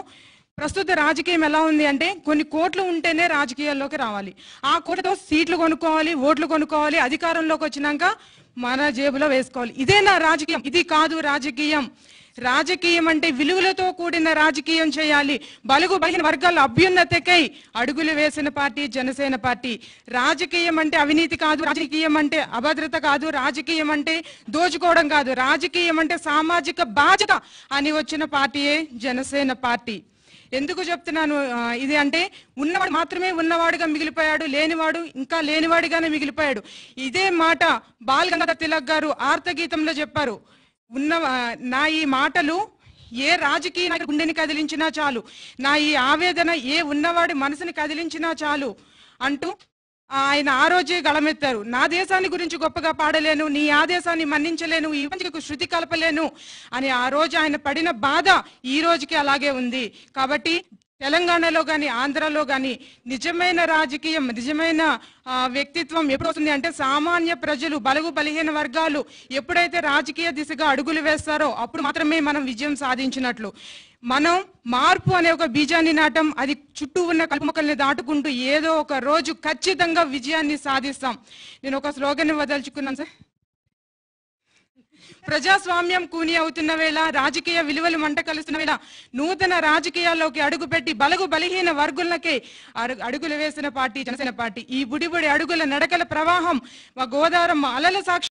ప్రస్తుత రాజకీయం ఎలా ఉంది అంటే కొన్ని కోట్లు ఉంటేనే రాజకీయాల్లోకి రావాలి, ఆ కోట్లతో సీట్లు కొనుక్కోవాలి, ఓట్లు కొనుక్కోవాలి, అధికారంలోకి వచ్చినాక మన జేబులో వేసుకోవాలి. ఇదే నా రాజకీయం. ఇది కాదు రాజకీయం. రాజకీయం అంటే విలువలతో కూడిన రాజకీయం చేయాలి. బలుగు బలహీన వర్గాల అభ్యున్నతకై అడుగులు వేసిన పార్టీ జనసేన పార్టీ. రాజకీయం అంటే అవినీతి కాదు, రాజకీయం అంటే అభద్రత కాదు, రాజకీయం అంటే దోచుకోవడం కాదు, రాజకీయం అంటే సామాజిక బాధ్యత అని వచ్చిన పార్టీయే జనసేన పార్టీ. ఎందుకు చెప్తున్నాను ఇది అంటే, ఉన్నవాడు మాత్రమే ఉన్నవాడుగా మిగిలిపోయాడు, లేనివాడు ఇంకా లేనివాడిగానే మిగిలిపోయాడు. ఇదే మాట బాల్ గంగాధర్ తిలక్ గారు ఆర్తగీతంలో చెప్పారు. నా ఈ మాటలు ఏ రాజకీయ నాయకుడి గుండెని కదిలించినా చాలు, నా ఈ ఆవేదన ఏ ఉన్నవాడి మనసుని కదిలించినా చాలు అంటూ ఆయన ఆ రోజే గళమెత్తారు. నా దేశాన్ని గురించి గొప్పగా పాడలేను, నీ ఆదేశాన్ని మన్నించలేను, ఈ వంచకు శృతి కలపలేను అని ఆ రోజు ఆయన పడిన బాధ ఈ రోజుకి అలాగే ఉంది. కాబట్టి తెలంగాణలో కానీ ఆంధ్రలో కానీ నిజమైన రాజకీయం, నిజమైన వ్యక్తిత్వం ఎప్పుడు వస్తుంది అంటే, సామాన్య ప్రజలు, బలుగు బలహీన వర్గాలు ఎప్పుడైతే రాజకీయ దిశగా అడుగులు వేస్తారో అప్పుడు మాత్రమే మనం విజయం సాధించినట్లు. మనం మార్పు అనే ఒక బీజాన్ని నాటం, అది చుట్టూ ఉన్న కలుపుమొక్కల్ని దాటుకుంటూ ఏదో ఒక రోజు ఖచ్చితంగా విజయాన్ని సాధిస్తాం. నేను ఒక స్లోగన్ వదలుచుకున్నాను సార్. ప్రజాస్వామ్యం కూని అవుతున్న వేళ, రాజకీయ విలువలు మంట కలుస్తున్న వేళ, నూతన రాజకీయాల్లోకి అడుగుపెట్టి బలుగు బలహీన వర్గులకే అడుగులు వేసిన పార్టీ జనసేన పార్టీ. ఈ బుడిబుడి అడుగుల నడకల ప్రవాహం మా గోదావరమ్మ అలల సాక్షి